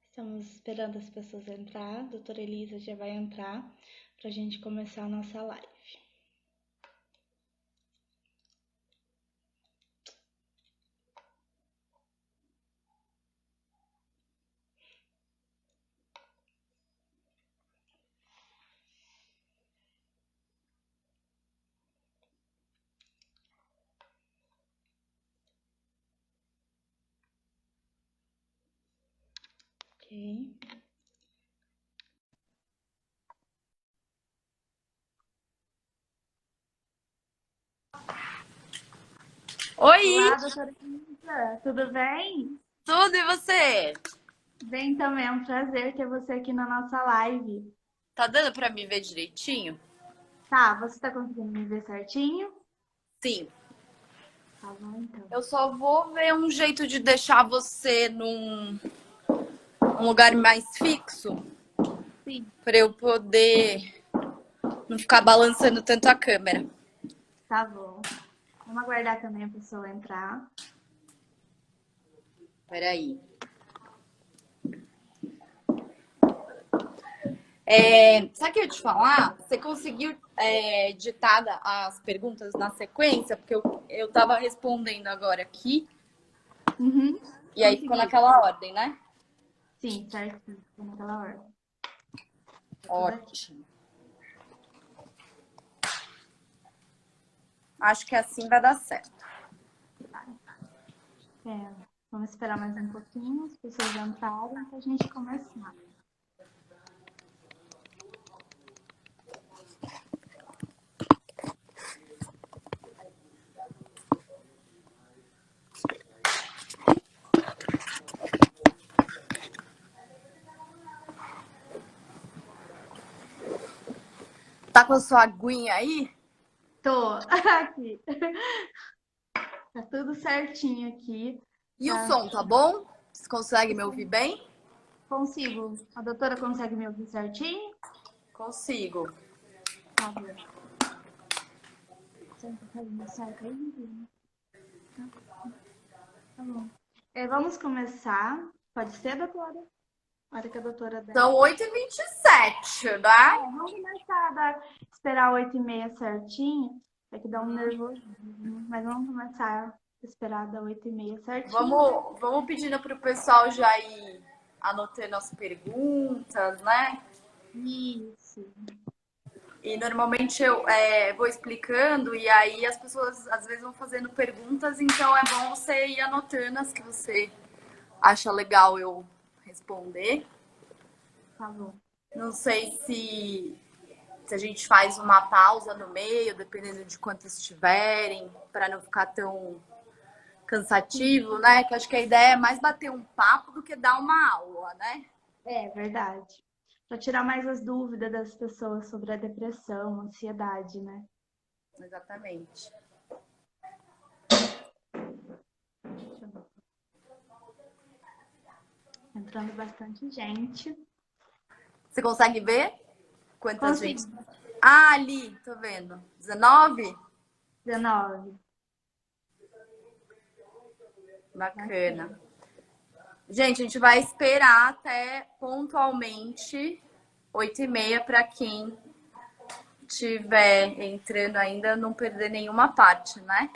Estamos esperando as pessoas entrar. A doutora Elisa já vai entrar para a gente começar a nossa live. Ok. Oi! Olá, doutora Elisa, tudo bem? Tudo e você? Bem também, é um prazer ter você aqui na nossa live. Tá dando pra me ver direitinho? Tá, você tá conseguindo me ver certinho? Sim. Tá bom, então. Eu só vou ver um jeito de deixar você num lugar mais fixo Sim. pra eu poder não ficar balançando tanto a câmera. Tá bom. Vamos aguardar também a pessoa entrar. Peraí. Sabe o que eu ia te falar? Você conseguiu ditar as perguntas na sequência? Porque eu tava respondendo agora aqui Uhum. e aí ficou Consegui. naquela ordem, né? Sim, certo. Ficou naquela ordem. Tá tudo aqui. Ótimo. Acho que assim vai dar certo. Vamos esperar mais um pouquinho, as pessoas entrarem pra gente começar. Tá com a sua aguinha aí? Tô aqui. Tá tudo certinho aqui. E o Tá. som, tá bom? Você consegue me ouvir bem? Consigo. A doutora consegue me ouvir certinho? Consigo. Tá bom. Senta fazendo certo aí, Viviane? Tá bom. Vamos começar. Pode ser, doutora? A hora que a doutora der. São 8h27, né? Vamos começar esperar 8h30 certinho. É que dá um nervosismo. Mas vamos começar a esperar dar 8h30 certinho. Vamos pedindo pro pessoal já ir anotando as perguntas, né? Isso. E normalmente eu vou explicando e aí as pessoas às vezes vão fazendo perguntas, então é bom você ir anotando as que você acha legal eu responder. Tá bom. Não sei se a gente faz uma pausa no meio, dependendo de quantas tiverem, para não ficar tão cansativo, né? Que eu acho que a ideia é mais bater um papo do que dar uma aula, né? É verdade. Para tirar mais as dúvidas das pessoas sobre a depressão, ansiedade, né? Exatamente. Deixa eu ver. Entrando bastante gente. Você consegue ver quantas gente? Consigo. Ah, ali, tô vendo. 19? 19. Bacana. Gente, a gente vai esperar até pontualmente 8h30 para quem estiver entrando ainda não perder nenhuma parte, né?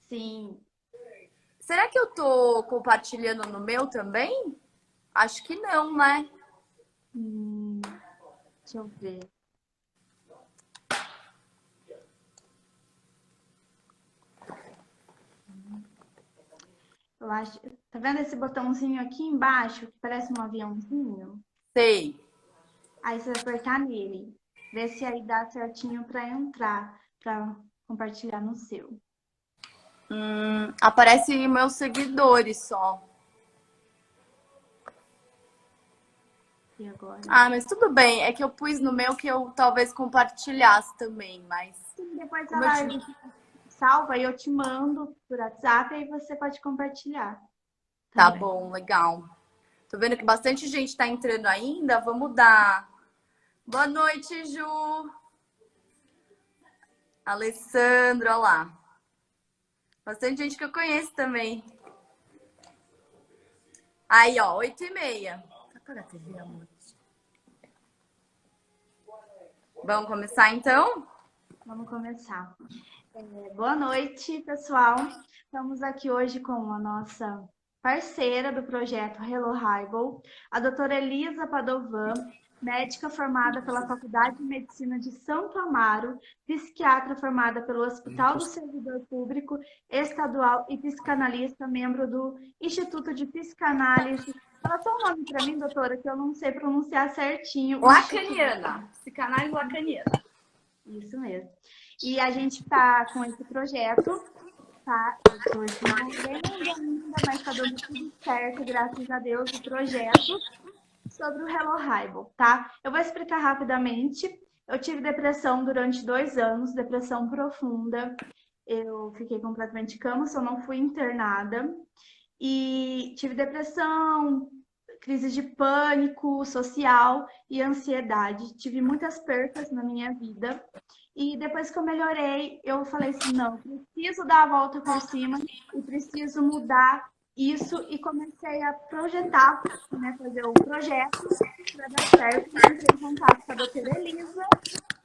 Sim. Será que eu tô compartilhando no meu também? Acho que não, né? Deixa eu ver. Eu acho. Tá vendo esse botãozinho aqui embaixo que parece um aviãozinho? Sei. Aí você vai apertar nele. Vê se aí dá certinho para entrar, para compartilhar no seu. Aparece meus seguidores só. E agora? Ah, mas tudo bem. É que eu pus no meu que eu talvez compartilhasse também, mas Sim, depois da como eu live. te... salva, aí eu te mando por WhatsApp e você pode compartilhar Tá também. bom, legal. Tô vendo que bastante gente tá entrando ainda. Vamos dar. Boa noite, Ju. Alessandro, olha lá. Bastante gente que eu conheço também. Aí, ó, 8h30. Apaga a TV, amor. Vamos começar então? Vamos começar. Boa noite, pessoal. Estamos aqui hoje com a nossa parceira do projeto Hello Hannibal, a doutora Elisa Padovan, médica formada pela Faculdade de Medicina de Santo Amaro, psiquiatra formada pelo Hospital do Servidor Público Estadual e psicanalista, membro do Instituto de Psicanálise. Fala só um nome para mim, doutora, que eu não sei pronunciar certinho. Lacaniana. Psicanálise lacaniana. Isso mesmo. E a gente está com esse projeto, tá? Eu estou desenvolvendo ainda, mas está dando tudo certo, graças a Deus, o projeto sobre o Hello Hannibal, tá? Eu vou explicar rapidamente. Eu tive depressão durante 2 anos, depressão profunda. Eu fiquei completamente cama, só não fui internada. E tive depressão, crise de pânico social e ansiedade. Tive muitas percas na minha vida. E depois que eu melhorei, eu falei assim, não, preciso dar a volta por cima e preciso mudar isso. E comecei a projetar, né, fazer o projeto para dar certo. Eu entrei em contato com a doutora Elisa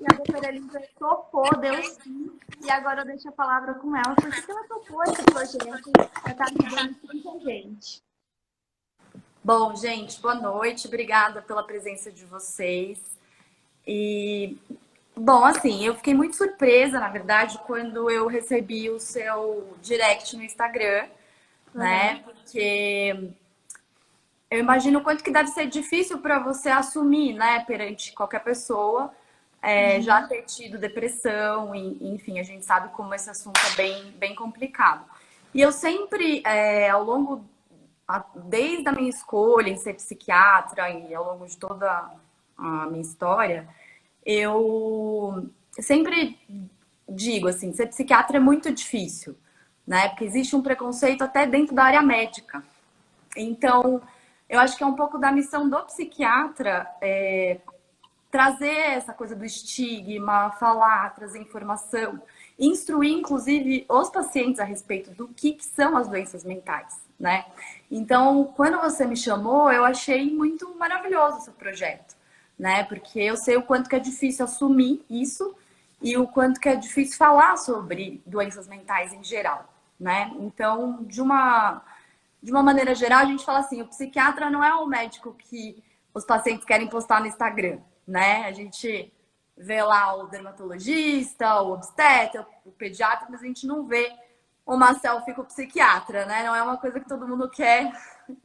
e a doutora Elisa topou, deu sim. E agora eu deixo a palavra com ela, porque ela topou esse projeto para estar ajudando muita gente. Bom, gente, boa noite. Obrigada pela presença de vocês. E, bom, assim, eu fiquei muito surpresa, na verdade, quando eu recebi o seu direct no Instagram, né? Porque eu imagino o quanto que deve ser difícil para você assumir, né, perante qualquer pessoa, já ter tido depressão, enfim, a gente sabe como esse assunto é bem complicado. E eu sempre, ao longo, desde a minha escolha em ser psiquiatra e ao longo de toda a minha história, eu sempre digo assim, ser psiquiatra é muito difícil, né? Porque existe um preconceito até dentro da área médica. Então, eu acho que é um pouco da missão do psiquiatra trazer essa coisa do estigma, falar, trazer informação, instruir, inclusive, os pacientes a respeito do que são as doenças mentais, né? Então, quando você me chamou, eu achei muito maravilhoso o seu projeto, né? Porque eu sei o quanto que é difícil assumir isso e o quanto que é difícil falar sobre doenças mentais em geral, né? Então, de uma maneira geral, a gente fala assim, o psiquiatra não é o médico que os pacientes querem postar no Instagram, né? A gente vê lá o dermatologista, o obstetra, o pediatra, mas a gente não vê uma selfie com o psiquiatra, né? Não é uma coisa que todo mundo quer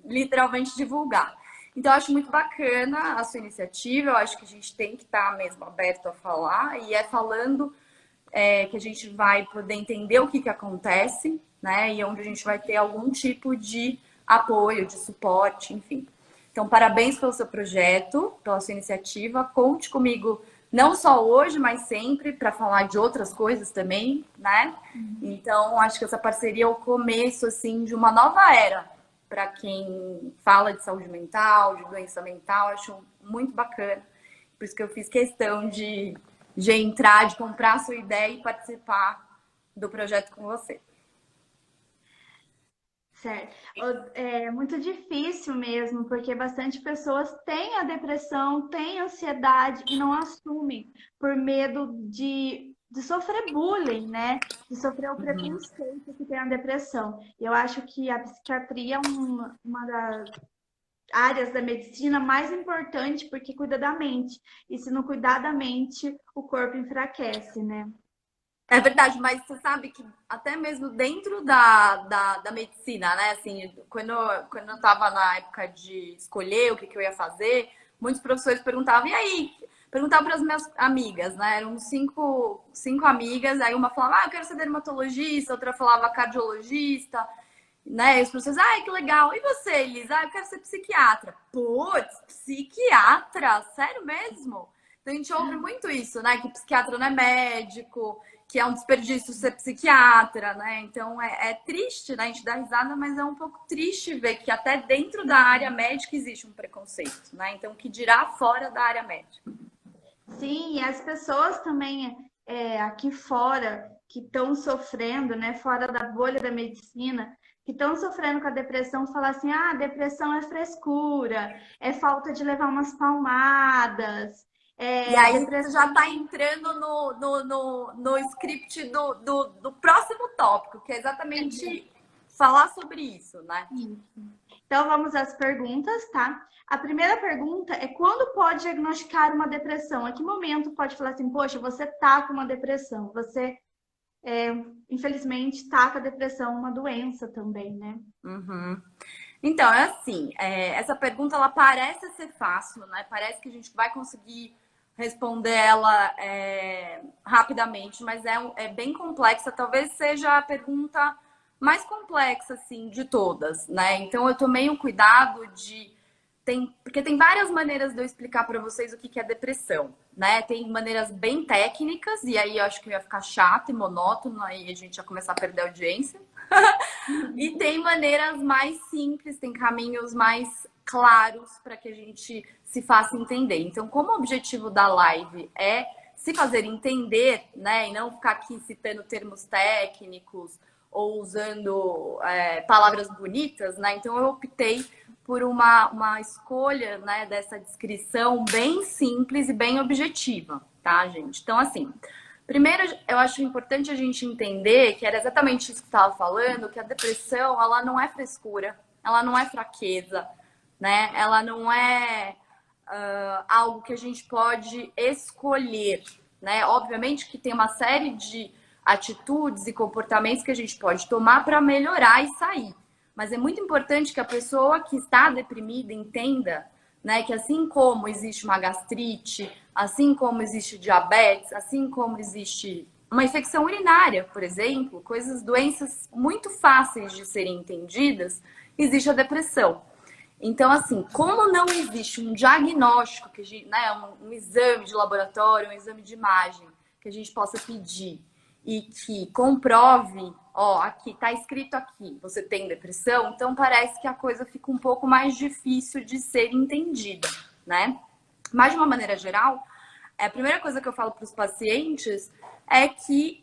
literalmente divulgar. Então, eu acho muito bacana a sua iniciativa, eu acho que a gente tem que estar mesmo aberto a falar, e falando que a gente vai poder entender o que acontece, né? E onde a gente vai ter algum tipo de apoio, de suporte, enfim. Então, parabéns pelo seu projeto, pela sua iniciativa. Conte comigo, não só hoje, mas sempre, para falar de outras coisas também, né? Então, acho que essa parceria é o começo, assim, de uma nova era para quem fala de saúde mental, de doença mental. Acho muito bacana. Por isso que eu fiz questão de entrar, de comprar a sua ideia e participar do projeto com você. Certo. É muito difícil mesmo, porque bastante pessoas têm a depressão, têm ansiedade e não assumem por medo de sofrer bullying, né? De sofrer o preconceito que tem a depressão. Eu acho que a psiquiatria é uma das áreas da medicina mais importante porque cuida da mente. E se não cuidar da mente, o corpo enfraquece, né? É verdade, mas você sabe que até mesmo dentro da medicina, né? Assim, quando eu estava na época de escolher o que eu ia fazer, muitos professores perguntavam, e aí? Perguntavam para as minhas amigas, né? Eram cinco amigas, aí uma falava, eu quero ser dermatologista, outra falava cardiologista, né? E os professores, que legal. E você, Elisa? Eu quero ser psiquiatra. Putz, psiquiatra? Sério mesmo? Então a gente ouve muito isso, né? Que psiquiatra não é médico, que é um desperdício ser psiquiatra, né? Então é triste, né? A gente dá risada, mas é um pouco triste ver que até dentro da área médica existe um preconceito, né? Então, o que dirá fora da área médica? Sim, e as pessoas também aqui fora que estão sofrendo, né, fora da bolha da medicina, que estão sofrendo com a depressão, falar assim, ah, depressão é frescura, é falta de levar umas palmadas, E aí você já depressão. está entrando no script do próximo tópico, que é exatamente falar sobre isso, né? Então vamos às perguntas, tá? A primeira pergunta é quando pode diagnosticar uma depressão? A que momento pode falar assim, poxa, você tá com uma depressão, você infelizmente tá com a depressão, uma doença também, né? Uhum. Então, é assim, essa pergunta ela parece ser fácil, né? Parece que a gente vai conseguir responder ela rapidamente, mas é bem complexa. Talvez seja a pergunta mais complexa, assim, de todas, né? Então, eu tomei um cuidado porque tem várias maneiras de eu explicar para vocês o que é depressão, né? Tem maneiras bem técnicas, e aí eu acho que ia ficar chato e monótono, aí a gente ia começar a perder a audiência. E tem maneiras mais simples, tem caminhos mais claros para que a gente se faça entender. Então, como o objetivo da live é se fazer entender, né, e não ficar aqui citando termos técnicos ou usando palavras bonitas, né, então eu optei por uma escolha, né, dessa descrição bem simples e bem objetiva, tá, gente? Então, assim, primeiro, eu acho importante a gente entender que era exatamente isso que estava falando, que a depressão, ela não é frescura, ela não é fraqueza, né? Ela não é algo que a gente pode escolher, né? Obviamente que tem uma série de atitudes e comportamentos que a gente pode tomar para melhorar e sair. Mas é muito importante que a pessoa que está deprimida entenda, né, que assim como existe uma gastrite, assim como existe diabetes, assim como existe uma infecção urinária, por exemplo, doenças muito fáceis de serem entendidas, existe a depressão. Então, assim, como não existe um diagnóstico, né, um exame de laboratório, um exame de imagem que a gente possa pedir e que comprove, ó, aqui tá escrito aqui, você tem depressão, então parece que a coisa fica um pouco mais difícil de ser entendida, né? Mas de uma maneira geral, a primeira coisa que eu falo para os pacientes é que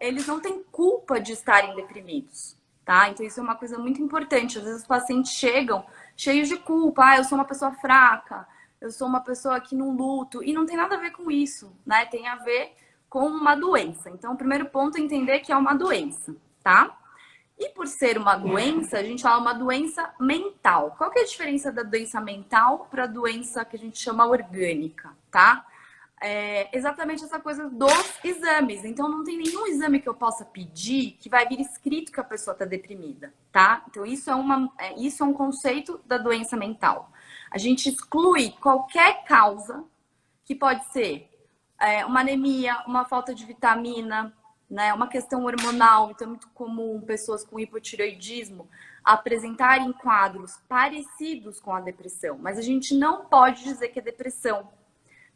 eles não têm culpa de estarem deprimidos, tá? Então isso é uma coisa muito importante. Às vezes os pacientes chegam cheios de culpa, eu sou uma pessoa fraca, eu sou uma pessoa que não luto, e não tem nada a ver com isso, né? Tem a ver com uma doença. Então, o primeiro ponto é entender que é uma doença, tá? E por ser uma doença, a gente fala uma doença mental. Qual que é a diferença da doença mental para a doença que a gente chama orgânica, tá? Exatamente essa coisa dos exames. Então, não tem nenhum exame que eu possa pedir que vai vir escrito que a pessoa está deprimida, tá? Então, isso é um conceito da doença mental. A gente exclui qualquer causa que pode ser uma anemia, uma falta de vitamina, né? Uma questão hormonal. Então, é muito comum pessoas com hipotireoidismo apresentarem quadros parecidos com a depressão, mas a gente não pode dizer que é depressão.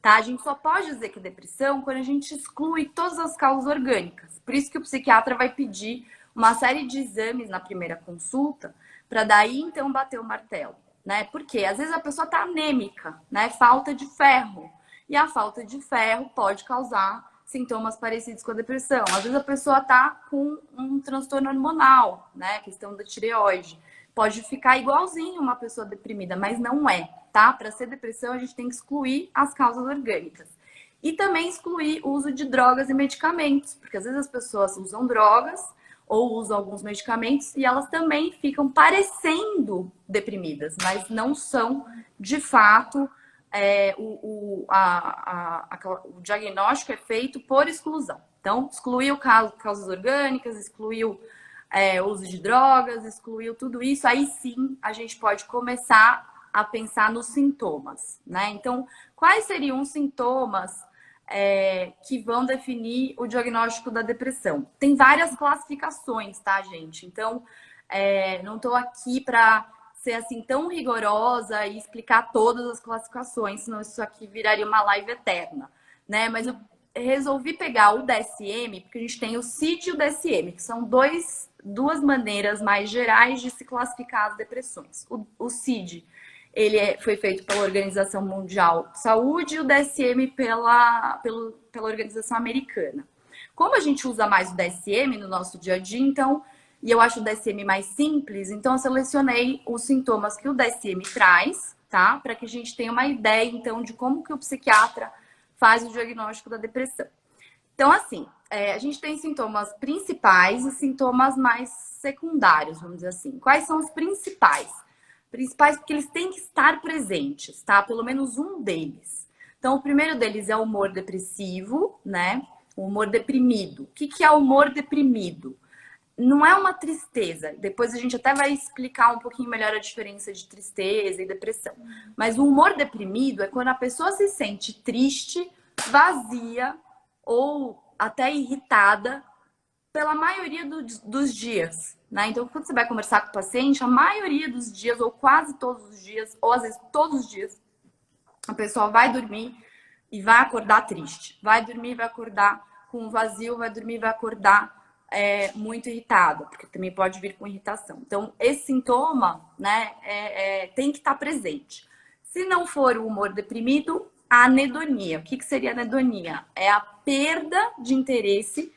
Tá? A gente só pode dizer que é depressão quando a gente exclui todas as causas orgânicas. Por isso que o psiquiatra vai pedir uma série de exames na primeira consulta, para daí então bater o martelo, né? Porque às vezes a pessoa está anêmica, né? Falta de ferro. E a falta de ferro pode causar sintomas parecidos com a depressão. Às vezes a pessoa está com um transtorno hormonal, né? Questão da tireoide. Pode ficar igualzinho uma pessoa deprimida, mas não é, tá? Para ser depressão, a gente tem que excluir as causas orgânicas. E também excluir o uso de drogas e medicamentos, porque às vezes as pessoas usam drogas ou usam alguns medicamentos e elas também ficam parecendo deprimidas, mas não são de fato. O diagnóstico é feito por exclusão. Então, excluiu causas orgânicas, excluiu o uso de drogas, excluiu tudo isso, aí sim a gente pode começar a pensar nos sintomas, né? Então, quais seriam os sintomas que vão definir o diagnóstico da depressão? Tem várias classificações, tá, gente? Então, não estou aqui para ser assim tão rigorosa e explicar todas as classificações, senão isso aqui viraria uma live eterna, né? Mas eu resolvi pegar o DSM, porque a gente tem o CID e o DSM, que são duas maneiras mais gerais de se classificar as depressões. O CID, foi feito pela Organização Mundial de Saúde e o DSM pela Organização Americana. Como a gente usa mais o DSM no nosso dia a dia, então, e eu acho o DSM mais simples, então eu selecionei os sintomas que o DSM traz, tá? Para que a gente tenha uma ideia, então, de como que o psiquiatra faz o diagnóstico da depressão. Então, assim, a gente tem sintomas principais e sintomas mais secundários, vamos dizer assim. Quais são os principais? Principais porque eles têm que estar presentes, tá? Pelo menos um deles. Então, o primeiro deles é o humor depressivo, né? O humor deprimido. O que é o humor deprimido? Não é uma tristeza. Depois a gente até vai explicar um pouquinho melhor a diferença de tristeza e depressão. Mas o humor deprimido é quando a pessoa se sente triste, vazia ou até irritada pela maioria dos dias, né? Então, quando você vai conversar com o paciente, a maioria dos dias, ou quase todos os dias, ou às vezes todos os dias, a pessoa vai dormir e vai acordar triste. Vai dormir e vai acordar com vazio, vai dormir e vai acordar muito irritada, porque também pode vir com irritação. Então, esse sintoma, né, tem que estar presente. Se não for o humor deprimido, a anedonia. O que seria anedonia? É a perda de interesse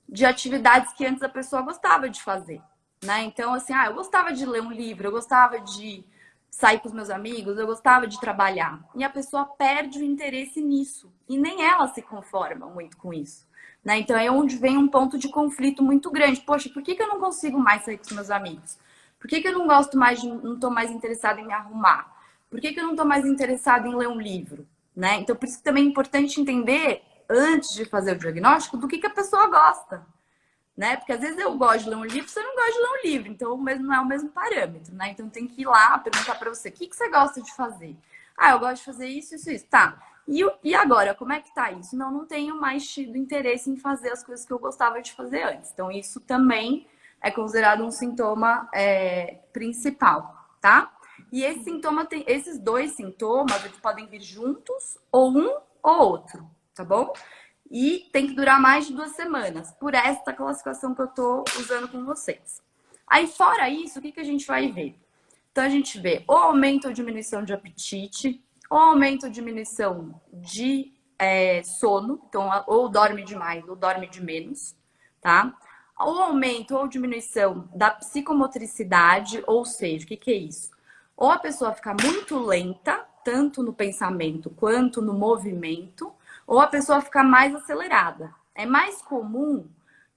de atividades que antes a pessoa gostava de fazer, né? Então, assim, eu gostava de ler um livro, eu gostava de sair com os meus amigos, eu gostava de trabalhar. E a pessoa perde o interesse nisso. E nem ela se conforma muito com isso, né? Então, é onde vem um ponto de conflito muito grande. Poxa, por que eu não consigo mais sair com os meus amigos? Por que eu não gosto mais, não estou mais interessada em me arrumar? Por que eu não estou mais interessada em ler um livro, né? Então, por isso que também é importante entender, antes de fazer o diagnóstico, do que a pessoa gosta, né? Porque às vezes eu gosto de ler um livro, você não gosta de ler um livro, então não é o mesmo parâmetro, né? Então tem que ir lá perguntar para você, o que você gosta de fazer? Eu gosto de fazer isso, isso, isso. Tá. E agora, como é que tá isso? Não tenho mais tido interesse em fazer as coisas que eu gostava de fazer antes. Então isso também é considerado um sintoma principal, tá? E esses dois sintomas, eles podem vir juntos, ou um ou outro, tá bom? E tem que durar mais de 2 semanas, por esta classificação que eu tô usando com vocês. Aí, fora isso, o que a gente vai ver? Então, a gente vê ou aumento ou diminuição de apetite, ou aumento ou diminuição de sono, então, ou dorme demais ou dorme de menos, tá? Ou aumento ou diminuição da psicomotricidade, ou seja, o que é isso? Ou a pessoa fica muito lenta, tanto no pensamento quanto no movimento, ou a pessoa fica mais acelerada. É mais comum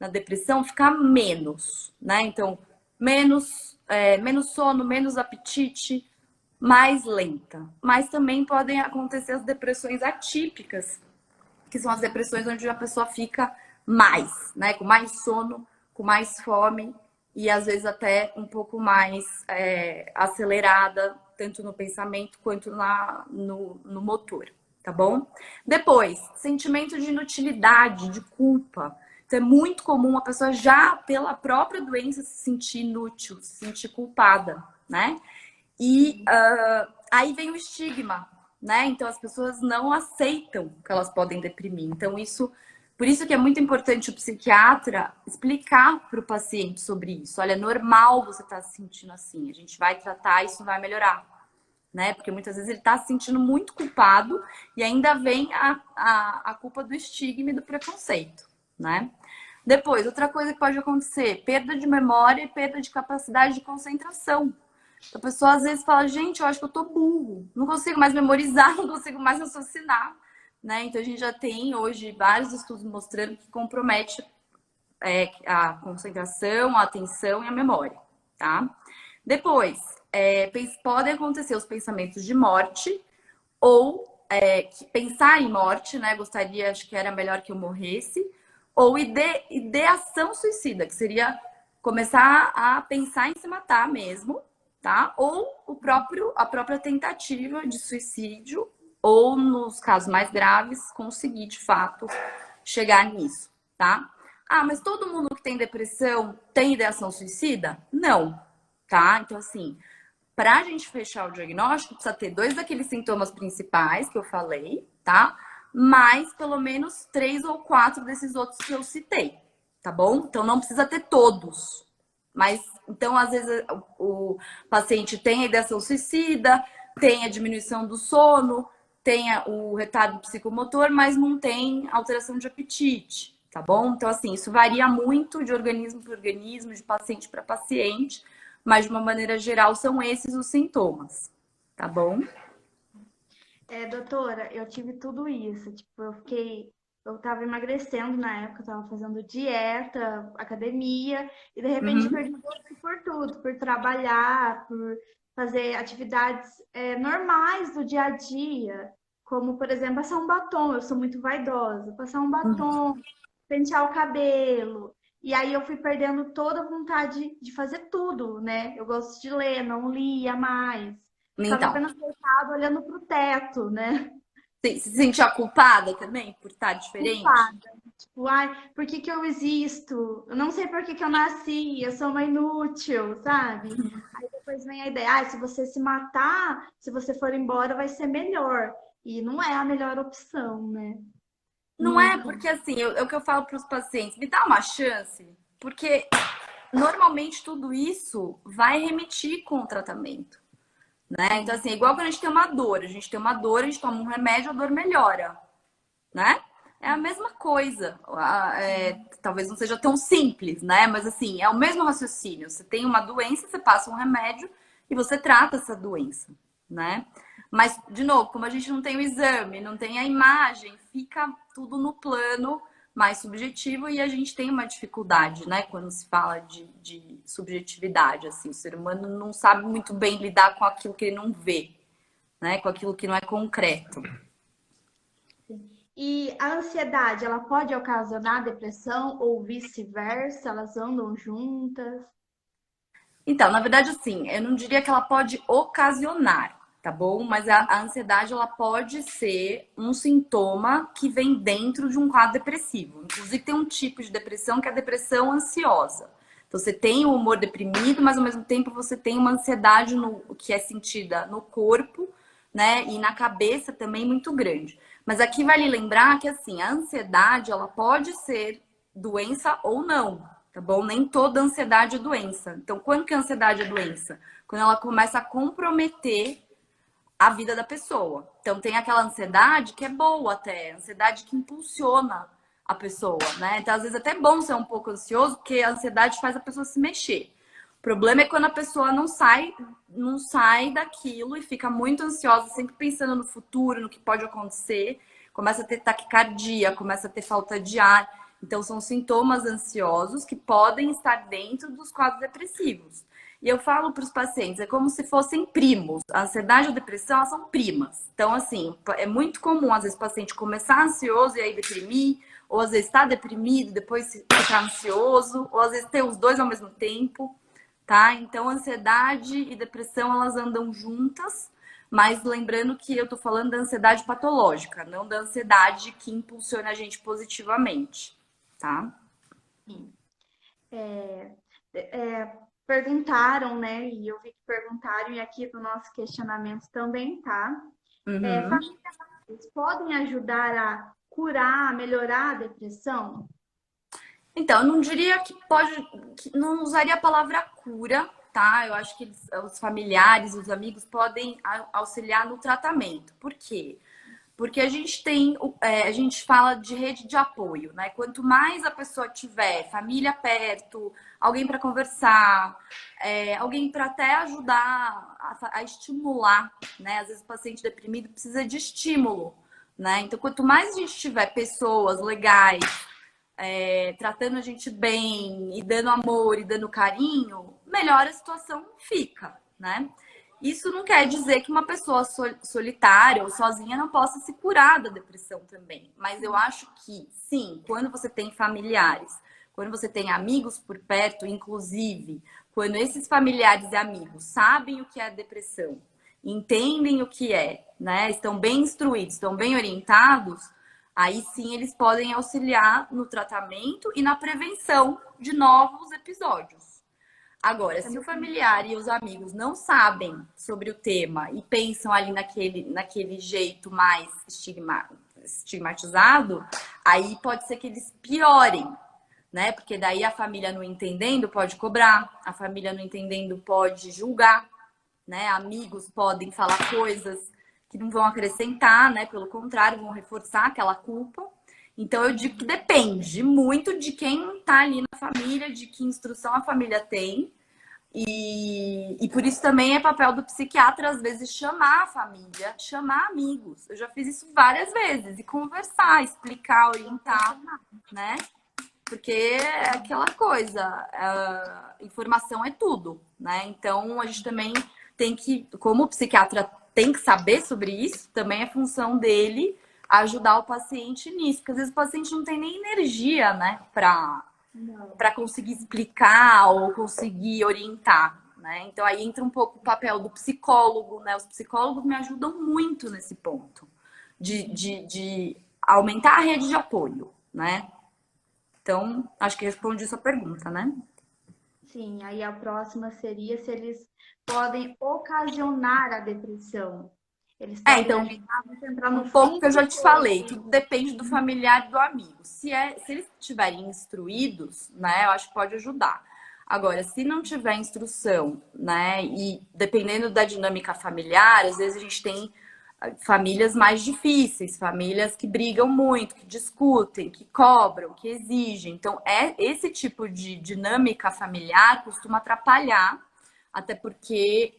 na depressão ficar menos, né? Então, menos sono, menos apetite, mais lenta. Mas também podem acontecer as depressões atípicas, que são as depressões onde a pessoa fica mais, né? Com mais sono, com mais fome e às vezes até um pouco mais acelerada, tanto no pensamento quanto no motor, tá bom? Depois, sentimento de inutilidade, de culpa. Então é muito comum a pessoa já pela própria doença se sentir inútil, se sentir culpada, né? E aí vem o estigma, né? Então as pessoas não aceitam que elas podem deprimir. Então por isso que é muito importante o psiquiatra explicar para o paciente sobre isso. Olha, é normal você estar se sentindo assim. A gente vai tratar, isso vai melhorar, né? Porque muitas vezes ele está se sentindo muito culpado e ainda vem a culpa do estigma e do preconceito, né? Depois, outra coisa que pode acontecer, perda de memória e perda de capacidade de concentração. A pessoa às vezes fala, gente, eu acho que eu tô burro, não consigo mais memorizar, não consigo mais raciocinar, né? Então a gente já tem hoje vários estudos mostrando que compromete a concentração, a atenção e a memória, tá? Depois, podem acontecer os pensamentos de morte ou pensar em morte, né? Gostaria, acho que era melhor que eu morresse, ou ideação suicida, que seria começar a pensar em se matar mesmo, tá? Ou a própria tentativa de suicídio, ou nos casos mais graves, conseguir de fato chegar nisso, tá? Mas todo mundo que tem depressão tem ideação suicida? Não, tá? Então, assim, para a gente fechar o diagnóstico, precisa ter 2 daqueles sintomas principais que eu falei, tá? Mais pelo menos 3 ou 4 desses outros que eu citei, tá bom? Então não precisa ter todos. Mas, então, às vezes, o paciente tem a ideação suicida, tem a diminuição do sono, tem o retardo psicomotor, mas não tem alteração de apetite, tá bom? Então, assim, isso varia muito de organismo para organismo, de paciente para paciente, mas de uma maneira geral são esses os sintomas, tá bom? Doutora, eu tive tudo isso. Tipo, eu tava emagrecendo na época, eu tava fazendo dieta, academia, e de repente Uhum. perdi o gosto por tudo, por trabalhar, por fazer atividades normais do dia a dia, como, por exemplo, passar um batom. Eu sou muito vaidosa, passar um batom, pentear o cabelo. E aí eu fui perdendo toda a vontade de fazer tudo, né? Eu gosto de ler, não lia mais. Ficava Então, apenas deitado olhando pro teto, né? se sentia culpada também por estar diferente? Culpada. Tipo, ai, por que que eu existo? Eu não sei por que que eu nasci, eu sou uma inútil, sabe? Aí depois vem a ideia, se você se matar, se você for embora, vai ser melhor. E não é a melhor opção, né? Não é Nunca. porque assim, é o que eu falo para os pacientes, me dá uma chance, porque normalmente tudo isso vai remitir com o tratamento, né? Então, assim, é igual quando a gente tem uma dor, a gente tem uma dor, a gente toma um remédio, a dor melhora, né? É a mesma coisa. Talvez não seja tão simples, né? Mas assim, é o mesmo raciocínio. Você tem uma doença, você passa um remédio e você trata essa doença, né? Mas, de novo, como a gente não tem o exame, não tem a imagem, fica tudo no plano mais subjetivo e a gente tem uma dificuldade, né? Quando se fala de subjetividade, assim, o ser humano não sabe muito bem lidar com aquilo que ele não vê, né? Com aquilo que não é concreto. E a ansiedade, ela pode ocasionar depressão ou vice-versa? Elas andam juntas? Então, na verdade, assim, eu não diria que ela pode ocasionar, tá bom? Mas a ansiedade, ela pode ser um sintoma que vem dentro de um quadro depressivo. Inclusive, tem um tipo de depressão que é a depressão ansiosa. Então, você tem o humor deprimido, mas ao mesmo tempo você tem uma ansiedade que é sentida no corpo, né? E na cabeça também muito grande. Mas aqui vale lembrar que, assim, a ansiedade, ela pode ser doença ou não, tá bom? Nem toda ansiedade é doença. Então, quando que a ansiedade é doença? Quando ela começa a comprometer a vida da pessoa. Então, tem aquela ansiedade que é boa até, ansiedade que impulsiona a pessoa, né? Então, às vezes, é até bom ser um pouco ansioso, porque a ansiedade faz a pessoa se mexer. O problema é quando a pessoa não sai daquilo e fica muito ansiosa, sempre pensando no futuro, no que pode acontecer, começa a ter taquicardia, começa a ter falta de ar. Então, são sintomas ansiosos que podem estar dentro dos quadros depressivos. E eu falo para os pacientes, é como se fossem primos. A ansiedade e a depressão, elas são primas. Então, assim, é muito comum, às vezes, o paciente começar ansioso e aí deprimir, ou às vezes estar deprimido, depois ficar ansioso, ou às vezes ter os dois ao mesmo tempo, tá? Então, ansiedade e depressão, elas andam juntas, mas lembrando que eu tô falando da ansiedade patológica, não da ansiedade que impulsiona a gente positivamente, tá? Sim. Perguntaram, né? E eu vi que perguntaram, e aqui no nosso questionamento também tá. Uhum. Familiares podem ajudar a curar, a melhorar a depressão? Então, eu não diria que pode, que não usaria a palavra cura, tá? Eu acho que os familiares, os amigos podem auxiliar no tratamento. Por quê? Porque a gente a gente fala de rede de apoio, né? Quanto mais a pessoa tiver família perto, alguém para conversar, alguém para até ajudar a estimular, né? Às vezes o paciente deprimido precisa de estímulo, né? Então, quanto mais a gente tiver pessoas legais, tratando a gente bem, e dando amor, e dando carinho, melhor a situação fica, né? Isso não quer dizer que uma pessoa solitária ou sozinha não possa se curar da depressão também. Mas eu acho que, sim, quando você tem familiares, quando você tem amigos por perto, inclusive, quando esses familiares e amigos sabem o que é depressão, entendem o que é, né? Estão bem instruídos, estão bem orientados, aí sim eles podem auxiliar no tratamento e na prevenção de novos episódios. Agora, se o familiar e os amigos não sabem sobre o tema e pensam ali naquele jeito mais estigmatizado, aí pode ser que eles piorem, né? Porque daí a família não entendendo pode cobrar, a família não entendendo pode julgar, né? Amigos podem falar coisas que não vão acrescentar, né? Pelo contrário, vão reforçar aquela culpa. Então eu digo que depende muito de quem tá ali na família, de que instrução a família tem. E por isso também é papel do psiquiatra, às vezes, chamar a família, chamar amigos. Eu já fiz isso várias vezes, e conversar, explicar, orientar, né? Porque é aquela coisa, informação é tudo, né? Então a gente também tem que, como o psiquiatra tem que saber sobre isso, também é função dele ajudar o paciente nisso, porque às vezes o paciente não tem nem energia, né, para conseguir explicar ou conseguir orientar, né? Então aí entra um pouco o papel do psicólogo, né? Os psicólogos me ajudam muito nesse ponto de aumentar a rede de apoio, né? Então, acho que respondi sua pergunta, né? Sim, aí a próxima seria se eles podem ocasionar a depressão. Eles podem Então, ajudar a entrar no um pouco fundo que eu já do te falei, poço. tudo depende do familiar e do amigo. Se eles estiverem instruídos, né, eu acho que pode ajudar. Agora, se não tiver instrução, né, e dependendo da dinâmica familiar, às vezes a gente tem famílias mais difíceis, famílias que brigam muito, que discutem, que cobram, que exigem. Então, esse tipo de dinâmica familiar costuma atrapalhar, até porque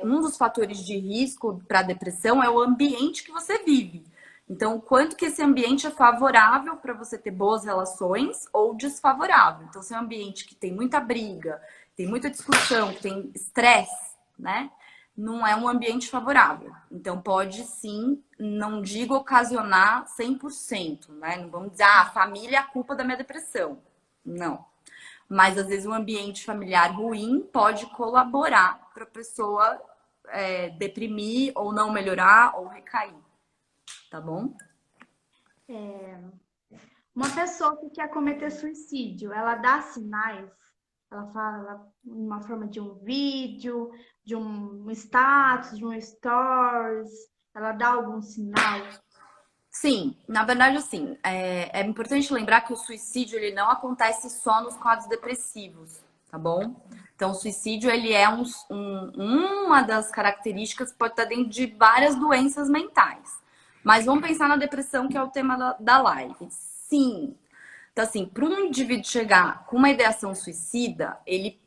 um dos fatores de risco para a depressão é o ambiente que você vive. Então, o quanto que esse ambiente é favorável para você ter boas relações ou desfavorável. Então, se é um ambiente que tem muita briga, tem muita discussão, que tem estresse, né? Não é um ambiente favorável. Então, pode sim, não digo ocasionar 100%, né? Não vamos dizer, a família é a culpa da minha depressão. Não. Mas, às vezes, um ambiente familiar ruim pode colaborar para a pessoa deprimir ou não melhorar ou recair. Tá bom? Uma pessoa que quer cometer suicídio, ela dá sinais? Ela fala uma forma de um vídeo, de um status, de um stories? Ela dá algum sinal? Sim, na verdade, assim, é importante lembrar que o suicídio ele não acontece só nos quadros depressivos, tá bom? Então, o suicídio ele é uma das características que pode estar dentro de várias doenças mentais. Mas vamos pensar na depressão, que é o tema da live. Sim. Então, assim, para um indivíduo chegar com uma ideação suicida, ele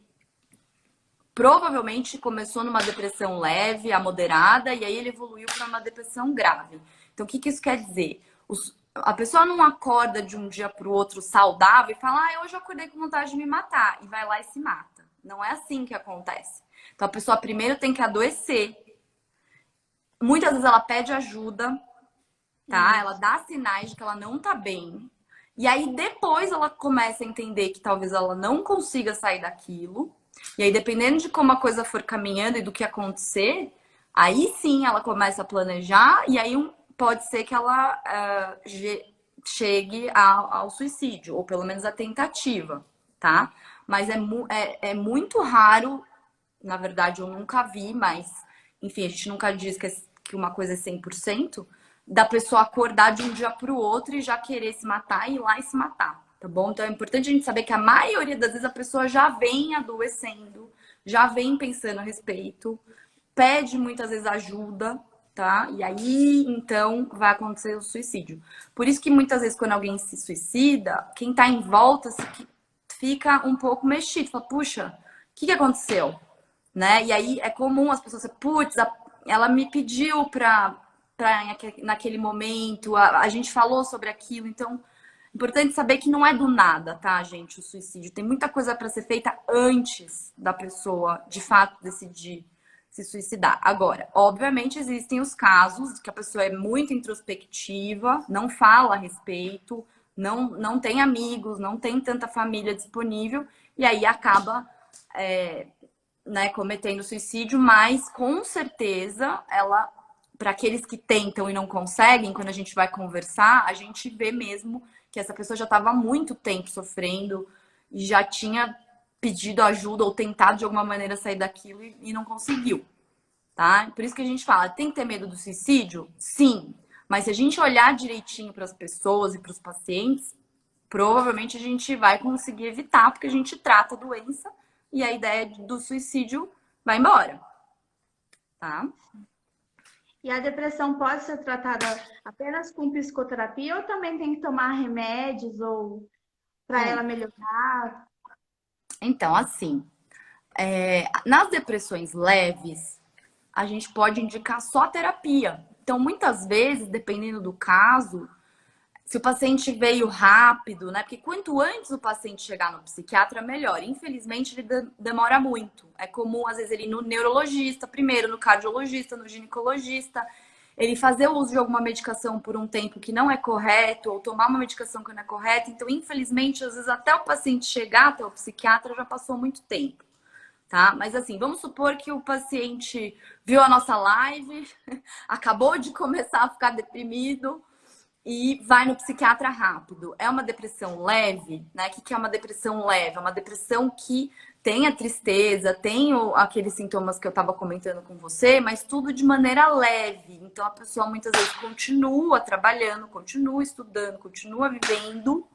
provavelmente começou numa depressão leve, a moderada, e aí ele evoluiu para uma depressão grave. Então, o que isso quer dizer? A pessoa não acorda de um dia para o outro saudável e fala, hoje eu acordei com vontade de me matar, e vai lá e se mata. Não é assim que acontece. Então, a pessoa primeiro tem que adoecer. Muitas vezes ela pede ajuda, tá? Ela dá sinais de que ela não tá bem. E aí, depois ela começa a entender que talvez ela não consiga sair daquilo. E aí, dependendo de como a coisa for caminhando e do que acontecer, aí sim ela começa a planejar, e aí pode ser que ela chegue ao suicídio, ou pelo menos a tentativa, tá? Mas é muito raro, na verdade eu nunca vi, mas enfim, a gente nunca diz que uma coisa é 100%, da pessoa acordar de um dia para o outro e já querer se matar e ir lá e se matar. Tá bom? Então é importante a gente saber que a maioria das vezes a pessoa já vem adoecendo, já vem pensando a respeito, pede muitas vezes ajuda, tá? E aí, então, vai acontecer o suicídio. Por isso que muitas vezes quando alguém se suicida, quem tá em volta fica um pouco mexido, fala, puxa, o que aconteceu? Né? E aí é comum as pessoas dizer, putz, ela me pediu pra naquele momento, a gente falou sobre aquilo, então importante saber que não é do nada, tá, gente, o suicídio. Tem muita coisa para ser feita antes da pessoa, de fato, decidir se suicidar. Agora, obviamente, existem os casos que a pessoa é muito introspectiva, não fala a respeito, não tem amigos, não tem tanta família disponível, e aí acaba né, cometendo suicídio, mas com certeza ela, para aqueles que tentam e não conseguem, quando a gente vai conversar, a gente vê mesmo que essa pessoa já estava há muito tempo sofrendo e já tinha pedido ajuda ou tentado de alguma maneira sair daquilo e não conseguiu, tá? Por isso que a gente fala, tem que ter medo do suicídio? Sim. Mas se a gente olhar direitinho para as pessoas e para os pacientes, provavelmente a gente vai conseguir evitar, porque a gente trata a doença e a ideia do suicídio vai embora, tá? E a depressão pode ser tratada apenas com psicoterapia ou também tem que tomar remédios ou para ela melhorar? Então, assim, nas depressões leves, a gente pode indicar só terapia. Então, muitas vezes, dependendo do caso, se o paciente veio rápido, né? Porque quanto antes o paciente chegar no psiquiatra, melhor. Infelizmente, ele demora muito. É comum, às vezes, ele ir no neurologista primeiro, no cardiologista, no ginecologista, ele fazer o uso de alguma medicação por um tempo que não é correto, ou tomar uma medicação que não é correta. Então, infelizmente, às vezes, até o paciente chegar até o psiquiatra já passou muito tempo. Tá? Mas assim, vamos supor que o paciente viu a nossa live, acabou de começar a ficar deprimido e vai no psiquiatra rápido. É uma depressão leve, né? O que é uma depressão leve? É uma depressão que tem a tristeza, tem aqueles sintomas que eu estava comentando com você, mas tudo de maneira leve. Então a pessoa muitas vezes continua trabalhando, continua estudando, continua vivendo,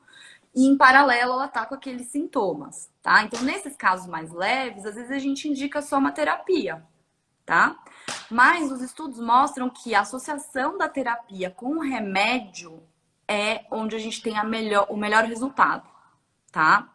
e em paralelo ela tá com aqueles sintomas, tá? Então, nesses casos mais leves, às vezes a gente indica só uma terapia, tá? Mas os estudos mostram que a associação da terapia com o remédio é onde a gente tem o melhor resultado, tá?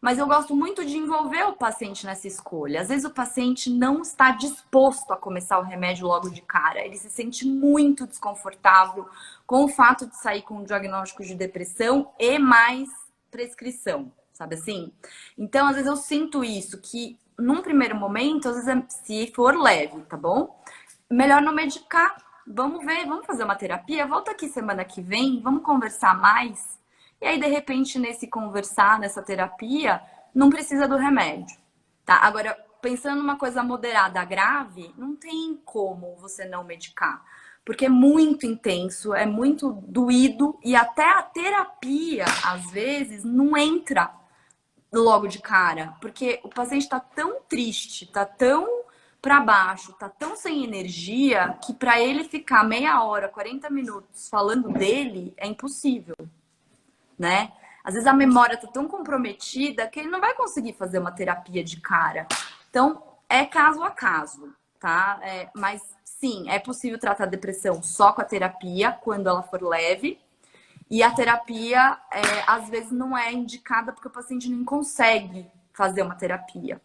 Mas eu gosto muito de envolver o paciente nessa escolha. Às vezes o paciente não está disposto a começar o remédio logo de cara. Ele se sente muito desconfortável com o fato de sair com um diagnóstico de depressão e mais prescrição, sabe assim? Então, às vezes eu sinto isso, que num primeiro momento, às vezes, se for leve, tá bom? Melhor não medicar. Vamos ver, vamos fazer uma terapia. Volta aqui semana que vem, vamos conversar mais. E aí, de repente, nesse conversar, nessa terapia, não precisa do remédio, tá? Agora, pensando numa coisa moderada, grave, não tem como você não medicar. Porque é muito intenso, é muito doído e até a terapia, às vezes, não entra logo de cara. Porque o paciente está tão triste, está tão para baixo, tá tão sem energia que para ele ficar meia hora, 40 minutos falando dele é impossível, né? Às vezes a memória tá tão comprometida que ele não vai conseguir fazer uma terapia de cara. Então, é caso a caso, tá? Mas sim, é possível tratar a depressão só com a terapia, quando ela for leve. E a terapia, às vezes, não é indicada porque o paciente não consegue fazer uma terapia,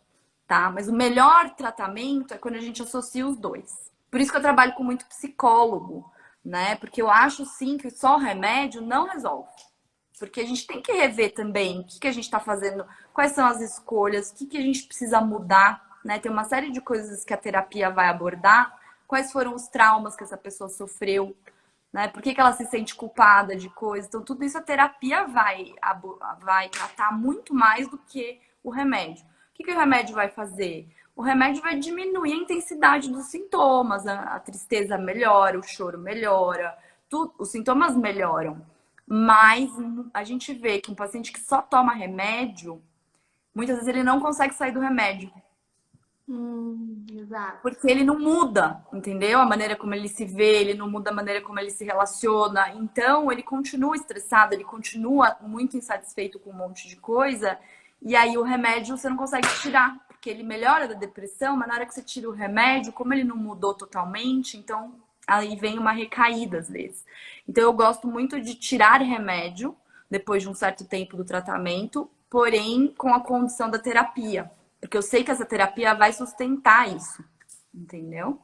tá? Mas o melhor tratamento é quando a gente associa os dois. Por isso que eu trabalho com muito psicólogo, né? Porque eu acho, sim, que só o remédio não resolve. Porque a gente tem que rever também o que a gente está fazendo, quais são as escolhas, o que a gente precisa mudar, né? Tem uma série de coisas que a terapia vai abordar, quais foram os traumas que essa pessoa sofreu, né? Por que ela se sente culpada de coisas. Então, tudo isso a terapia vai tratar muito mais do que o remédio. O que o remédio vai fazer? O remédio vai diminuir a intensidade dos sintomas, a tristeza melhora, o choro melhora, os sintomas melhoram. Mas a gente vê que um paciente que só toma remédio, muitas vezes ele não consegue sair do remédio. Exato. Porque ele não muda, entendeu? A maneira como ele se vê, ele não muda a maneira como ele se relaciona. Então, ele continua estressado, ele continua muito insatisfeito com um monte de coisa. E aí, o remédio você não consegue tirar, porque ele melhora da depressão, mas na hora que você tira o remédio, como ele não mudou totalmente, então aí vem uma recaída às vezes. Então, eu gosto muito de tirar remédio depois de um certo tempo do tratamento, porém com a condição da terapia. Porque eu sei que essa terapia vai sustentar isso, entendeu?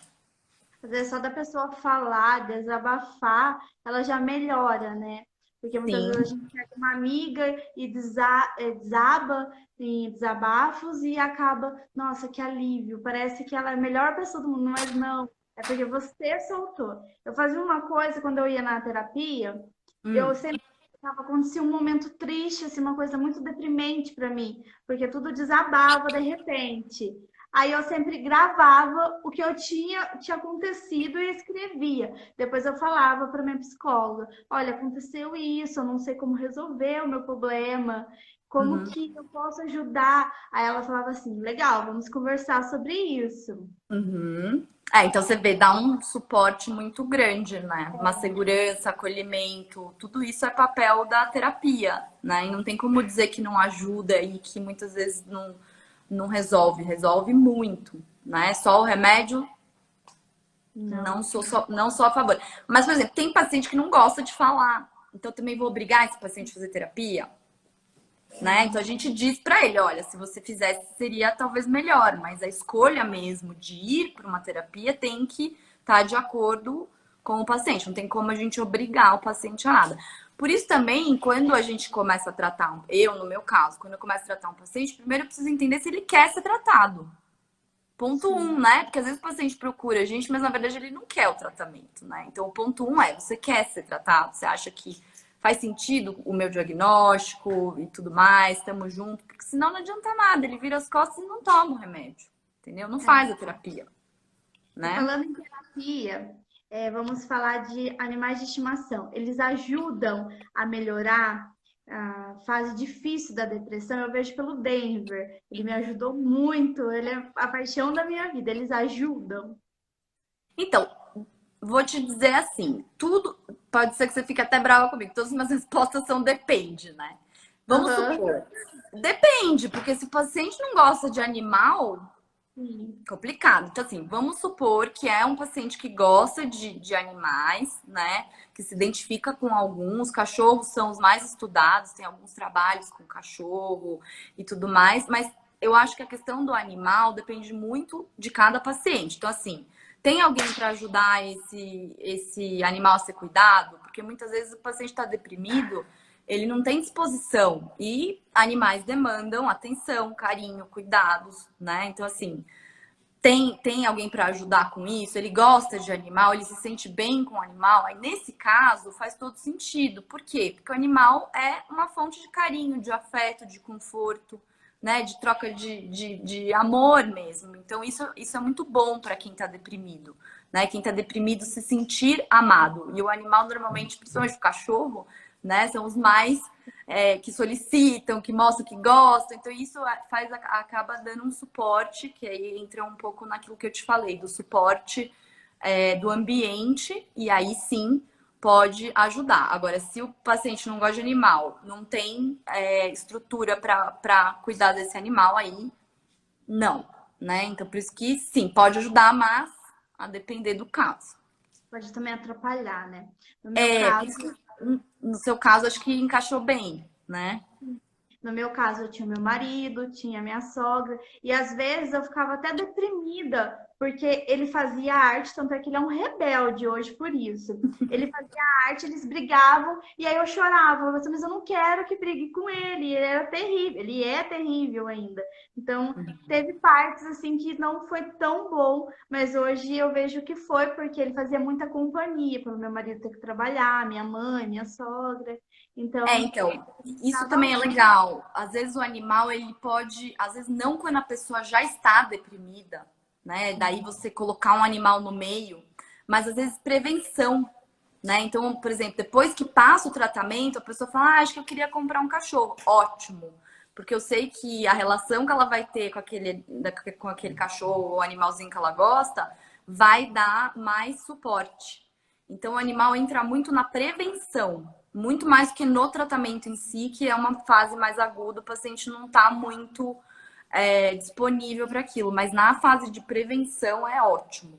Às vezes só da pessoa falar, desabafar, ela já melhora, né? Porque muitas vezes a Sim, gente pega uma amiga e desaba em desabafos e acaba, nossa, que alívio, parece que ela é a melhor pessoa do mundo, mas não, é porque você soltou. Eu fazia uma coisa quando eu ia na terapia, eu hum, sempre acontecia um momento triste, assim, uma coisa muito deprimente para mim, porque tudo desabava de repente. Aí eu sempre gravava o que eu tinha acontecido e escrevia. Depois eu falava para minha psicóloga: olha, aconteceu isso, eu não sei como resolver o meu problema. Como que eu posso ajudar? Aí ela falava assim, legal, vamos conversar sobre isso. Uhum. É, então você vê, dá um suporte muito grande, né? Uma segurança, acolhimento, tudo isso é papel da terapia, né? E não tem como dizer que não ajuda e que muitas vezes não resolve, resolve muito, né? Só o remédio, Não. não sou a favor. Mas, por exemplo, tem paciente que não gosta de falar, então eu também vou obrigar esse paciente a fazer terapia, né? Então a gente diz para ele, olha, se você fizesse seria talvez melhor, mas a escolha mesmo de ir para uma terapia tem que estar de acordo com o paciente, não tem como a gente obrigar o paciente a nada. Por isso também, quando a gente começa a tratar, eu no meu caso, quando eu começo a tratar um paciente, primeiro eu preciso entender se ele quer ser tratado. Ponto Sim. um, né? Porque às vezes o paciente procura a gente, mas na verdade ele não quer o tratamento, né? Então o ponto um é, você quer ser tratado? Você acha que faz sentido o meu diagnóstico e tudo mais? Estamos juntos? Porque senão não adianta nada, ele vira as costas e não toma o remédio, entendeu? Não faz a terapia, E né? falando em terapia, vamos falar de animais de estimação. Eles ajudam a melhorar a fase difícil da depressão. Eu vejo pelo Denver. Ele me ajudou muito. Ele é a paixão da minha vida. Eles ajudam. Então, vou te dizer assim, tudo pode ser que você fique até brava comigo. Todas as minhas respostas são depende, né? Vamos Aham. supor. Depende, porque se o paciente não gosta de animal, Sim. complicado. Então, assim, vamos supor que é um paciente que gosta de animais, né? Que se identifica com alguns. Cachorros são os mais estudados, tem alguns trabalhos com cachorro e tudo mais, mas eu acho que a questão do animal depende muito de cada paciente. Então, assim, tem alguém para ajudar esse animal a ser cuidado? Porque muitas vezes o paciente está deprimido, ele não tem disposição. E animais demandam atenção, carinho, cuidados, né? Então, assim, tem alguém para ajudar com isso, ele gosta de animal, ele se sente bem com o animal, aí nesse caso faz todo sentido. Por quê? Porque o animal é uma fonte de carinho, de afeto, de conforto, né? De troca de amor mesmo. Então isso é muito bom para quem está deprimido, né? Quem está deprimido se sentir amado. E o animal normalmente, principalmente o cachorro, né? São os mais que solicitam, que mostram que gostam. Então, isso acaba dando um suporte, que aí entra um pouco naquilo que eu te falei, do suporte do ambiente, e aí sim pode ajudar. Agora, se o paciente não gosta de animal, não tem estrutura para cuidar desse animal, aí não, né? Então, por isso que sim, pode ajudar, mas a depender do caso. Pode também atrapalhar, né? No meu Por caso, isso que no seu caso, acho que encaixou bem, né? No meu caso, eu tinha meu marido, tinha minha sogra, e às vezes eu ficava até deprimida, porque ele fazia arte, tanto é que ele é um rebelde hoje por isso. Ele fazia arte, eles brigavam, e aí eu chorava, eu falava assim, mas eu não quero que brigue com ele era terrível, ele é terrível ainda. Então, teve partes assim que não foi tão bom, mas hoje eu vejo que foi, porque ele fazia muita companhia, pelo meu marido ter que trabalhar, minha mãe, minha sogra. Então, Então, isso tava também é legal. Às vezes o animal, ele pode, às vezes não quando a pessoa já está deprimida, né? Daí você colocar um animal no meio, mas às vezes prevenção, né? Então, por exemplo, depois que passa o tratamento, a pessoa fala: "Ah, acho que eu queria comprar um cachorro". Ótimo. Porque eu sei que a relação que ela vai ter com aquele cachorro ou animalzinho que ela gosta vai dar mais suporte. Então, o animal entra muito na prevenção, muito mais que no tratamento em si, que é uma fase mais aguda, o paciente não está muito disponível para aquilo. Mas na fase de prevenção é ótimo,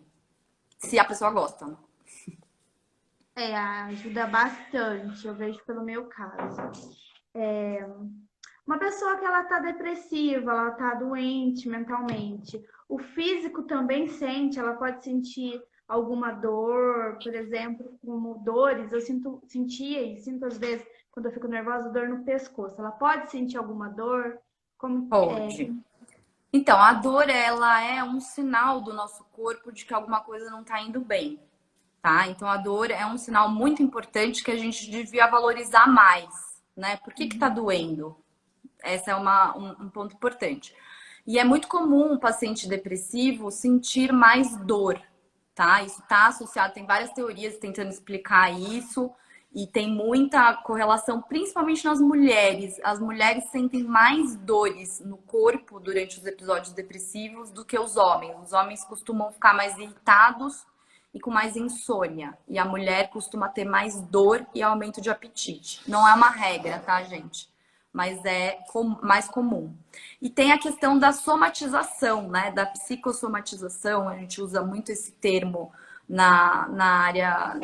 se a pessoa gosta, né? Ajuda bastante, eu vejo pelo meu caso. Uma pessoa que ela tá depressiva, ela tá doente mentalmente, o físico também sente, ela pode sentir alguma dor, por exemplo, como dores, sentia e sinto às vezes, quando eu fico nervosa, dor no pescoço. Ela pode sentir alguma dor? Como, Pode. Então, a dor, ela é um sinal do nosso corpo de que alguma coisa não está indo bem, tá? Então, a dor é um sinal muito importante que a gente devia valorizar mais, né? Por que que tá doendo? Esse é um ponto importante. E é muito comum o paciente depressivo sentir mais dor, tá? Isso está associado, tem várias teorias tentando explicar isso. E tem muita correlação, principalmente nas mulheres. As mulheres sentem mais dores no corpo durante os episódios depressivos do que os homens. Os homens costumam ficar mais irritados e com mais insônia. E a mulher costuma ter mais dor e aumento de apetite. Não é uma regra, tá, gente? Mas é mais comum. E tem a questão da somatização, né? Da psicossomatização. A gente usa muito esse termo na área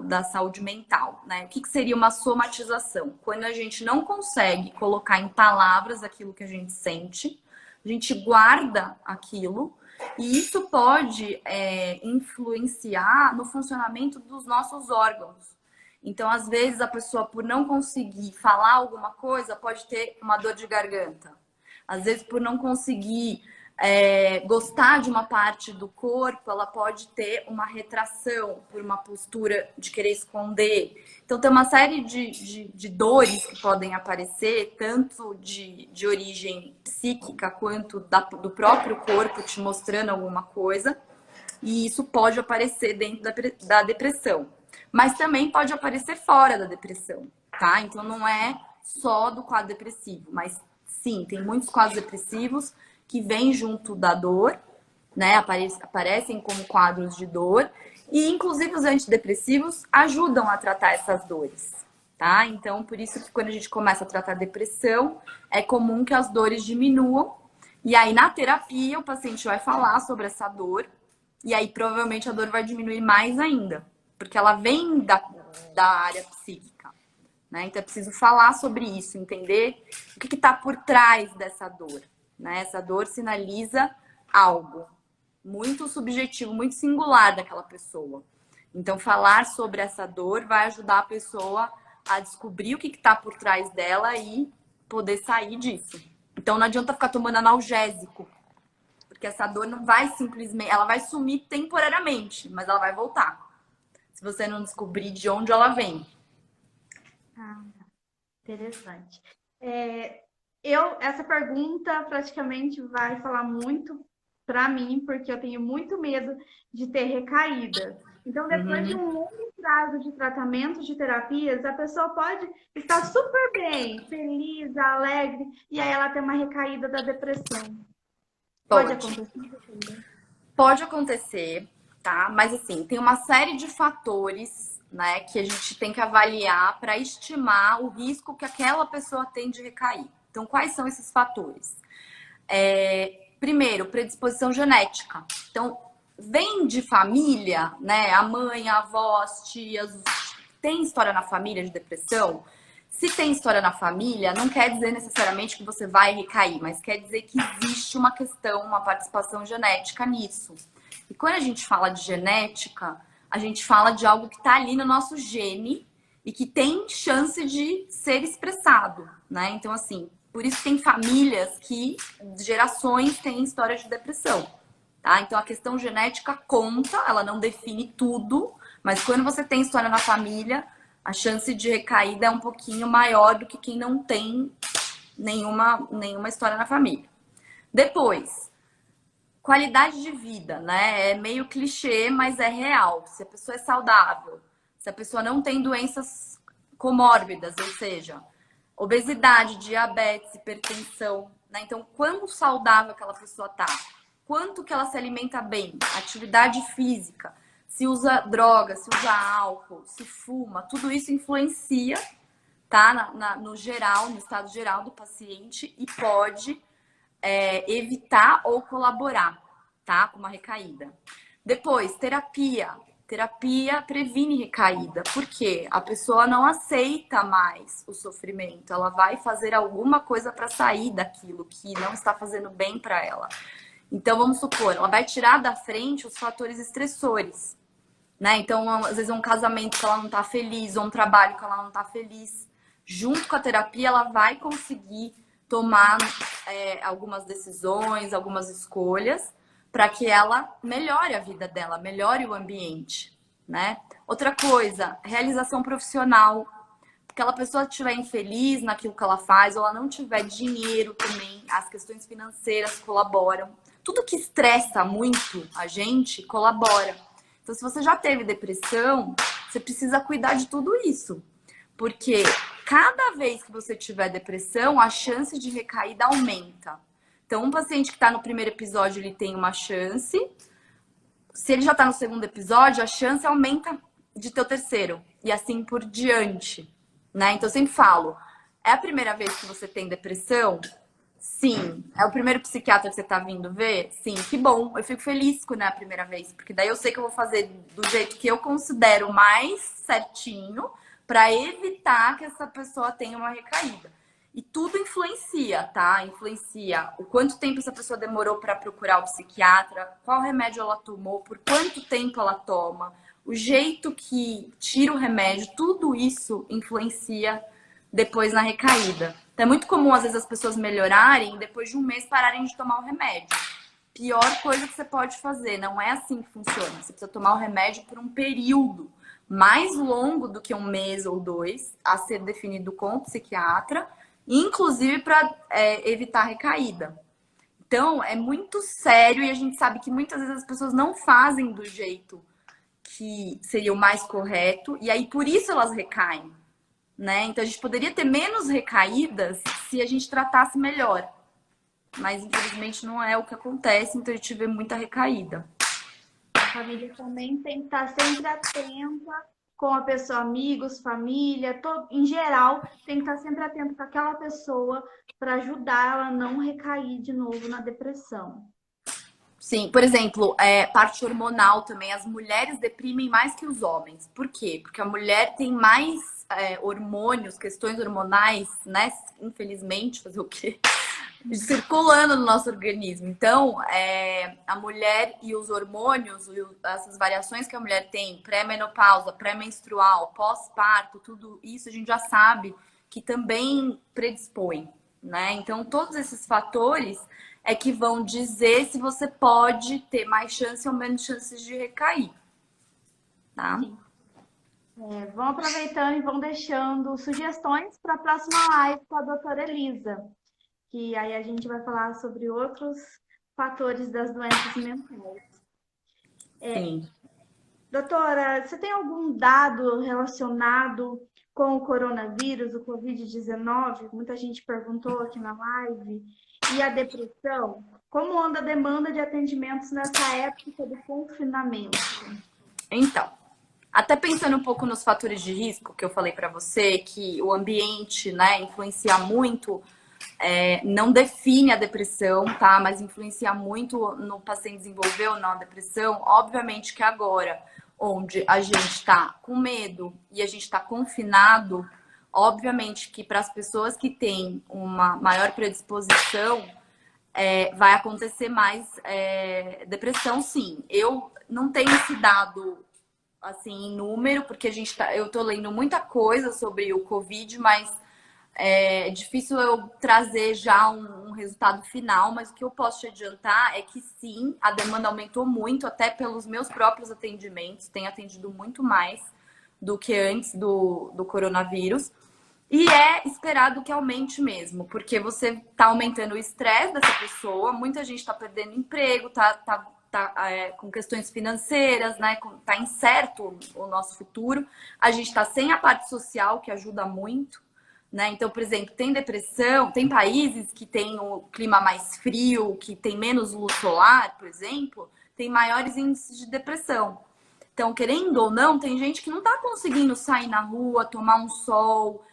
da saúde mental, né? O que seria uma somatização? Quando a gente não consegue colocar em palavras aquilo que a gente sente, a gente guarda aquilo e isso pode influenciar no funcionamento dos nossos órgãos. Então, às vezes, a pessoa, por não conseguir falar alguma coisa, pode ter uma dor de garganta. Às vezes, por não conseguir gostar de uma parte do corpo, ela pode ter uma retração por uma postura de querer esconder. Então, tem uma série de dores que podem aparecer, tanto de origem psíquica quanto do próprio corpo te mostrando alguma coisa. E isso pode aparecer dentro da depressão. Mas também pode aparecer fora da depressão, tá? Então, não é só do quadro depressivo, mas sim, tem muitos quadros depressivos que vêm junto da dor, né? Aparecem como quadros de dor. E, inclusive, os antidepressivos ajudam a tratar essas dores, tá? Então, por isso que quando a gente começa a tratar depressão, é comum que as dores diminuam. E aí, na terapia, o paciente vai falar sobre essa dor. E aí, provavelmente, a dor vai diminuir mais ainda. Porque ela vem da área psíquica, né? Então, é preciso falar sobre isso, entender o que está por trás dessa dor. Né? Essa dor sinaliza algo muito subjetivo, muito singular daquela pessoa. Então, falar sobre essa dor vai ajudar a pessoa a descobrir o que está por trás dela e poder sair disso. Então, não adianta ficar tomando analgésico, porque essa dor não vai simplesmente... Ela vai sumir temporariamente, mas ela vai voltar. Se você não descobrir de onde ela vem. Ah, interessante. Essa pergunta praticamente vai falar muito para mim, porque eu tenho muito medo de ter recaída. Então, depois de um longo prazo de tratamento, de terapias, a pessoa pode estar super bem, feliz, alegre, e aí ela tem uma recaída da depressão. Pode acontecer? Pode acontecer, tá? Mas assim, tem uma série de fatores, né, que a gente tem que avaliar para estimar o risco que aquela pessoa tem de recair. Então, quais são esses fatores? Primeiro, predisposição genética. Então, vem de família, né? A mãe, a avó, as tias, tem história na família de depressão? Se tem história na família, não quer dizer necessariamente que você vai recair, mas quer dizer que existe uma questão, uma participação genética nisso. E quando a gente fala de genética, a gente fala de algo que está ali no nosso gene e que tem chance de ser expressado, né? Então, assim, por isso tem famílias que, gerações, têm história de depressão, tá? Então, a questão genética conta, ela não define tudo, mas quando você tem história na família, a chance de recaída é um pouquinho maior do que quem não tem nenhuma história na família. Depois, qualidade de vida, né? É meio clichê, mas é real. Se a pessoa é saudável, se a pessoa não tem doenças comórbidas, ou seja, obesidade, diabetes, hipertensão, né? Então, quão saudável aquela pessoa tá? Quanto que ela se alimenta bem? Atividade física, se usa droga, se usa álcool, se fuma, tudo isso influencia, tá? No geral, no estado geral do paciente e pode evitar ou colaborar, tá? Com uma recaída. Depois, terapia. Terapia previne recaída, porque a pessoa não aceita mais o sofrimento, ela vai fazer alguma coisa para sair daquilo que não está fazendo bem para ela. Então, vamos supor, ela vai tirar da frente os fatores estressores, né? Então, às vezes é um casamento que ela não está feliz, ou um trabalho que ela não está feliz. Junto com a terapia, ela vai conseguir tomar algumas decisões, algumas escolhas, para que ela melhore a vida dela, melhore o ambiente, né? Outra coisa, realização profissional. Aquela pessoa estiver infeliz naquilo que ela faz, ou ela não tiver dinheiro também, as questões financeiras colaboram. Tudo que estressa muito a gente colabora. Então, se você já teve depressão, você precisa cuidar de tudo isso. Porque cada vez que você tiver depressão, a chance de recaída aumenta. Então, um paciente que está no primeiro episódio, ele tem uma chance. Se ele já está no segundo episódio, a chance aumenta de ter o terceiro. E assim por diante, né? Então, eu sempre falo, é a primeira vez que você tem depressão? Sim. É o primeiro psiquiatra que você tá vindo ver? Sim, que bom. Eu fico feliz quando é a primeira vez, porque daí eu sei que eu vou fazer do jeito que eu considero mais certinho para evitar que essa pessoa tenha uma recaída. E tudo influencia, tá? Influencia o quanto tempo essa pessoa demorou para procurar o psiquiatra, qual remédio ela tomou, por quanto tempo ela toma, o jeito que tira o remédio, tudo isso influencia depois na recaída. Então é muito comum, às vezes, as pessoas melhorarem e depois de um mês pararem de tomar o remédio. Pior coisa que você pode fazer, não é assim que funciona. Você precisa tomar o remédio por um período mais longo do que um mês ou dois, a ser definido com o psiquiatra, inclusive para evitar recaída. Então, é muito sério e a gente sabe que muitas vezes as pessoas não fazem do jeito que seria o mais correto, e aí por isso elas recaem, né? Então a gente poderia ter menos recaídas se a gente tratasse melhor. Mas infelizmente não é o que acontece, então a gente vê muita recaída. A família também tem que estar sempre atenta com a pessoa, amigos, família, em geral, tem que estar sempre atento com aquela pessoa para ajudar ela a não recair de novo na depressão. Sim, por exemplo, parte hormonal também. As mulheres deprimem mais que os homens. Por quê? Porque a mulher tem mais hormônios, questões hormonais, né? Infelizmente, fazer o quê? Circulando no nosso organismo. Então, a mulher e os hormônios, essas variações que a mulher tem, pré-menopausa, pré-menstrual, pós-parto, tudo isso a gente já sabe que também predispõe, né? Então, todos esses fatores é que vão dizer se você pode ter mais chance ou menos chances de recair, tá? Sim. Vão aproveitando e vão deixando sugestões para a próxima live com a doutora Elisa, que aí a gente vai falar sobre outros fatores das doenças mentais. Sim. Doutora, você tem algum dado relacionado com o coronavírus, o Covid-19? Muita gente perguntou aqui na live. E a depressão? Como anda a demanda de atendimentos nessa época do confinamento? Então, até pensando um pouco nos fatores de risco que eu falei para você, que o ambiente, né, influencia muito, não define a depressão, tá? Mas influencia muito no paciente desenvolver ou não a depressão. Obviamente que agora, onde a gente está com medo e a gente está confinado, obviamente que para as pessoas que têm uma maior predisposição, vai acontecer mais depressão, sim. Eu não tenho esse dado assim em número, porque eu tô lendo muita coisa sobre o Covid, mas é difícil eu trazer já um resultado final, mas o que eu posso te adiantar é que sim, a demanda aumentou muito, até pelos meus próprios atendimentos, tenho atendido muito mais do que antes do coronavírus. E é esperado que aumente mesmo, porque você tá aumentando o estresse dessa pessoa, muita gente tá perdendo emprego, tá com questões financeiras, né? Tá incerto o nosso futuro. A gente tá sem a parte social, que ajuda muito, né? Então, por exemplo, tem depressão, tem países que têm o clima mais frio, que tem menos luz solar, por exemplo, tem maiores índices de depressão. Então, querendo ou não, tem gente que não tá conseguindo sair na rua, tomar um sol,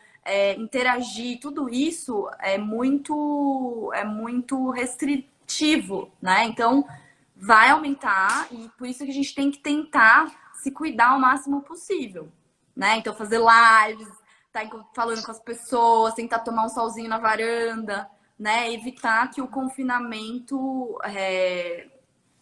interagir, tudo isso é muito restritivo, né? Então, vai aumentar e por isso que a gente tem que tentar se cuidar o máximo possível, né? Então, fazer lives, tá falando com as pessoas, tentar tomar um solzinho na varanda, né? Evitar que o confinamento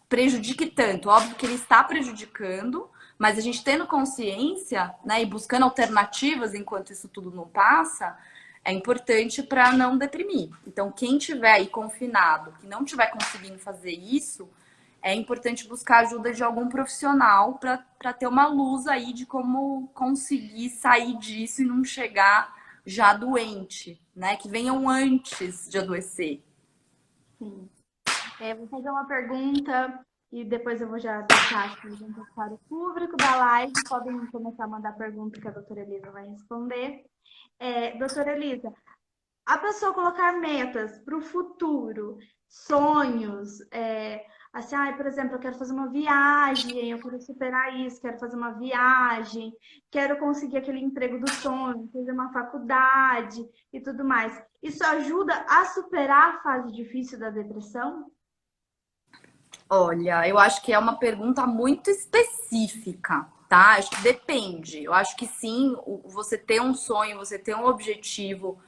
prejudique tanto. Óbvio que ele está prejudicando, mas a gente tendo consciência, né, e buscando alternativas enquanto isso tudo não passa, é importante para não deprimir. Então, quem tiver aí confinado, que não tiver conseguindo fazer isso, é importante buscar ajuda de algum profissional para ter uma luz aí de como conseguir sair disso e não chegar já doente, né? Que venham antes de adoecer. Sim. Vou fazer uma pergunta e depois eu vou já deixar aqui para o público da live, podem começar a mandar pergunta que a doutora Elisa vai responder. Doutora Elisa, a pessoa colocar metas para o futuro, sonhos, assim, por exemplo, eu quero fazer uma viagem, eu quero superar isso, quero fazer uma viagem, quero conseguir aquele emprego do sonho, fazer uma faculdade e tudo mais. Isso ajuda a superar a fase difícil da depressão? Olha, eu acho que é uma pergunta muito específica, tá? Acho que depende. Eu acho que sim, você ter um sonho, você ter um objetivo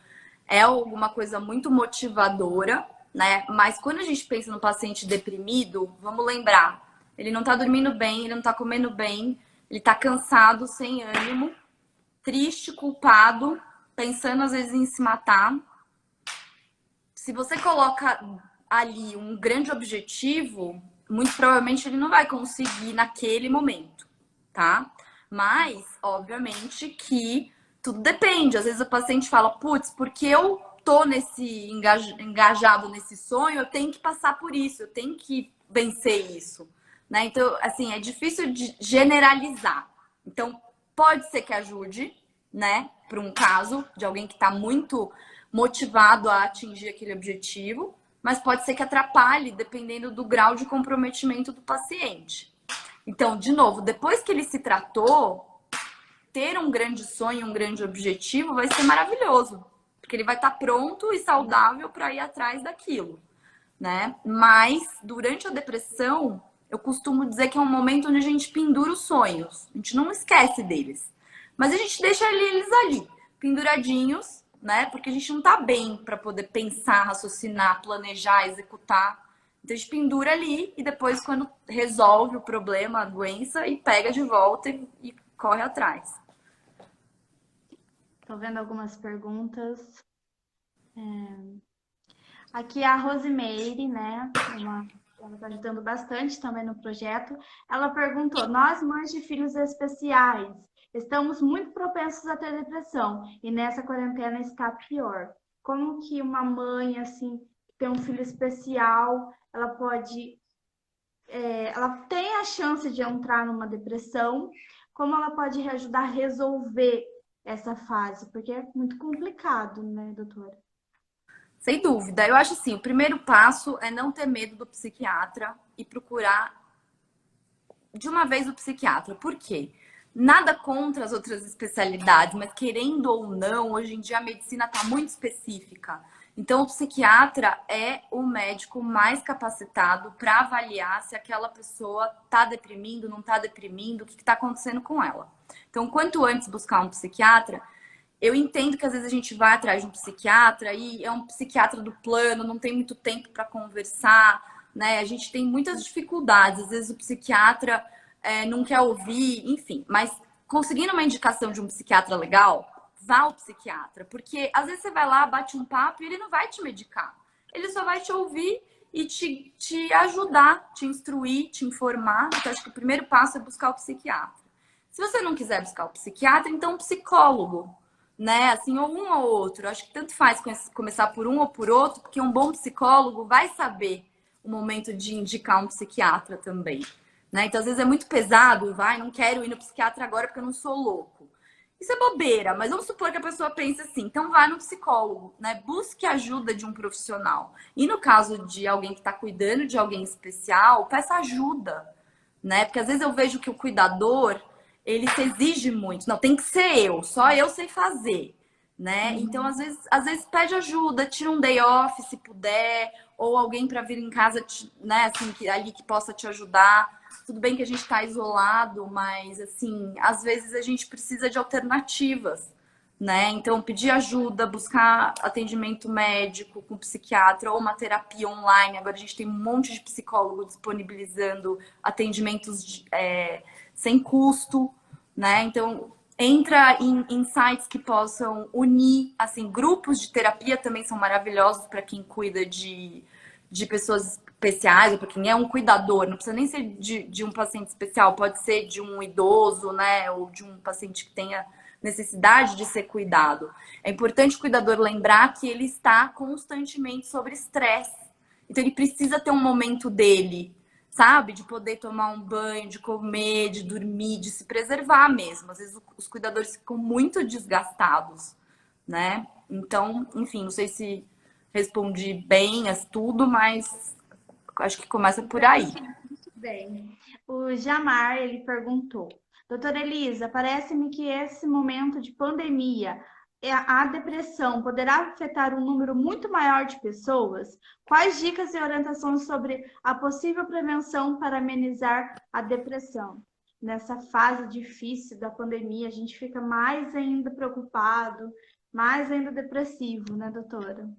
é alguma coisa muito motivadora, né? Mas quando a gente pensa no paciente deprimido, vamos lembrar, ele não tá dormindo bem, ele não tá comendo bem, ele tá cansado, sem ânimo, triste, culpado, pensando às vezes em se matar. Se você coloca ali um grande objetivo, muito provavelmente ele não vai conseguir naquele momento, tá? Mas, obviamente, que tudo depende. Às vezes o paciente fala, putz, porque eu tô engajado nesse sonho, eu tenho que passar por isso, eu tenho que vencer isso, né? Então, assim, é difícil de generalizar. Então, pode ser que ajude, né? Para um caso de alguém que está muito motivado a atingir aquele objetivo, mas pode ser que atrapalhe dependendo do grau de comprometimento do paciente. Então, de novo, depois que ele se tratou, ter um grande sonho, um grande objetivo vai ser maravilhoso, porque ele vai estar pronto e saudável para ir atrás daquilo, né? Mas durante a depressão, eu costumo dizer que é um momento onde a gente pendura os sonhos, a gente não esquece deles, mas a gente deixa eles ali, penduradinhos, né? Porque a gente não tá bem para poder pensar, raciocinar, planejar, executar. Então a gente pendura ali e depois, quando resolve o problema, a doença, e pega de volta e corre atrás. Estou vendo algumas perguntas. Aqui a Rosemeire, né? Ela está ajudando bastante também no projeto. Ela perguntou: nós, mães de filhos especiais, estamos muito propensos a ter depressão e nessa quarentena está pior. Como que uma mãe, assim, que tem um filho especial, ela pode. Ela tem a chance de entrar numa depressão, como ela pode ajudar a resolver essa fase? Porque é muito complicado, né, doutora? Sem dúvida. Eu acho assim, o primeiro passo é não ter medo do psiquiatra e procurar de uma vez o psiquiatra. Por quê? Nada contra as outras especialidades, mas querendo ou não, hoje em dia a medicina está muito específica. Então, o psiquiatra é o médico mais capacitado para avaliar se aquela pessoa está deprimindo, não está deprimindo, o que está acontecendo com ela. Então, quanto antes buscar um psiquiatra, eu entendo que às vezes a gente vai atrás de um psiquiatra e é um psiquiatra do plano, não tem muito tempo para conversar, né? A gente tem muitas dificuldades. Às vezes o psiquiatra não quer ouvir, enfim. Mas conseguindo uma indicação de um psiquiatra legal, vá ao psiquiatra. Porque às vezes você vai lá, bate um papo e ele não vai te medicar. Ele só vai te ouvir e te ajudar, te instruir, te informar. Então, acho que o primeiro passo é buscar o psiquiatra. Se você não quiser buscar o psiquiatra, então um psicólogo, né? Assim, ou um ou outro. Acho que tanto faz começar por um ou por outro, porque um bom psicólogo vai saber o momento de indicar um psiquiatra também, né? Então, às vezes é muito pesado, não quero ir no psiquiatra agora porque eu não sou louco. Isso é bobeira, mas vamos supor que a pessoa pense assim, então vai no psicólogo, né? Busque ajuda de um profissional. E no caso de alguém que está cuidando de alguém especial, peça ajuda, né? Porque às vezes eu vejo que o cuidador ele se exige muito. Não, tem que ser eu, só eu sei fazer, né? Então, às vezes pede ajuda, tira um day off se puder, ou alguém para vir em casa, né, assim, ali que possa te ajudar. Tudo bem que a gente está isolado, mas assim, às vezes a gente precisa de alternativas, né? Então, pedir ajuda, buscar atendimento médico com psiquiatra ou uma terapia online. Agora a gente tem um monte de psicólogo disponibilizando atendimentos sem custo, né? Então, entra em sites que possam unir, assim, grupos de terapia também são maravilhosos para quem cuida de pessoas especiais, ou para quem é um cuidador, não precisa nem ser de um paciente especial, pode ser de um idoso, né? Ou de um paciente que tenha necessidade de ser cuidado. É importante o cuidador lembrar que ele está constantemente sob estresse. Então, ele precisa ter um momento dele, sabe? De poder tomar um banho, de comer, de dormir, de se preservar mesmo. Às vezes os cuidadores ficam muito desgastados, né? Então, enfim, não sei se respondi bem a tudo, mas acho que começa por aí. Bem, o Jamar, ele perguntou: Doutora Elisa, parece-me que esse momento de pandemia, a depressão poderá afetar um número muito maior de pessoas? Quais dicas e orientações sobre a possível prevenção para amenizar a depressão? Nessa fase difícil da pandemia, a gente fica mais ainda preocupado, mais ainda depressivo, né, doutora?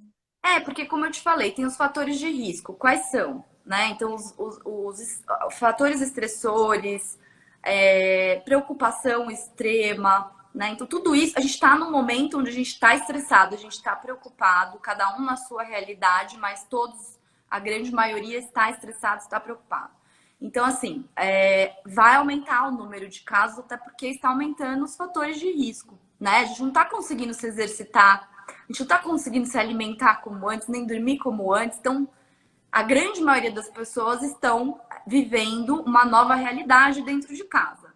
Porque como eu te falei, tem os fatores de risco. Quais são? Né? Então, os fatores estressores, preocupação extrema, né? Então, tudo isso, a gente está num momento onde a gente está estressado, a gente está preocupado, cada um na sua realidade, mas todos, a grande maioria está estressado, está preocupado. Então, assim, vai aumentar o número de casos, até porque está aumentando os fatores de risco, né? A gente não está conseguindo se exercitar, a gente não está conseguindo se alimentar como antes, nem dormir como antes. Então, a grande maioria das pessoas estão vivendo uma nova realidade dentro de casa.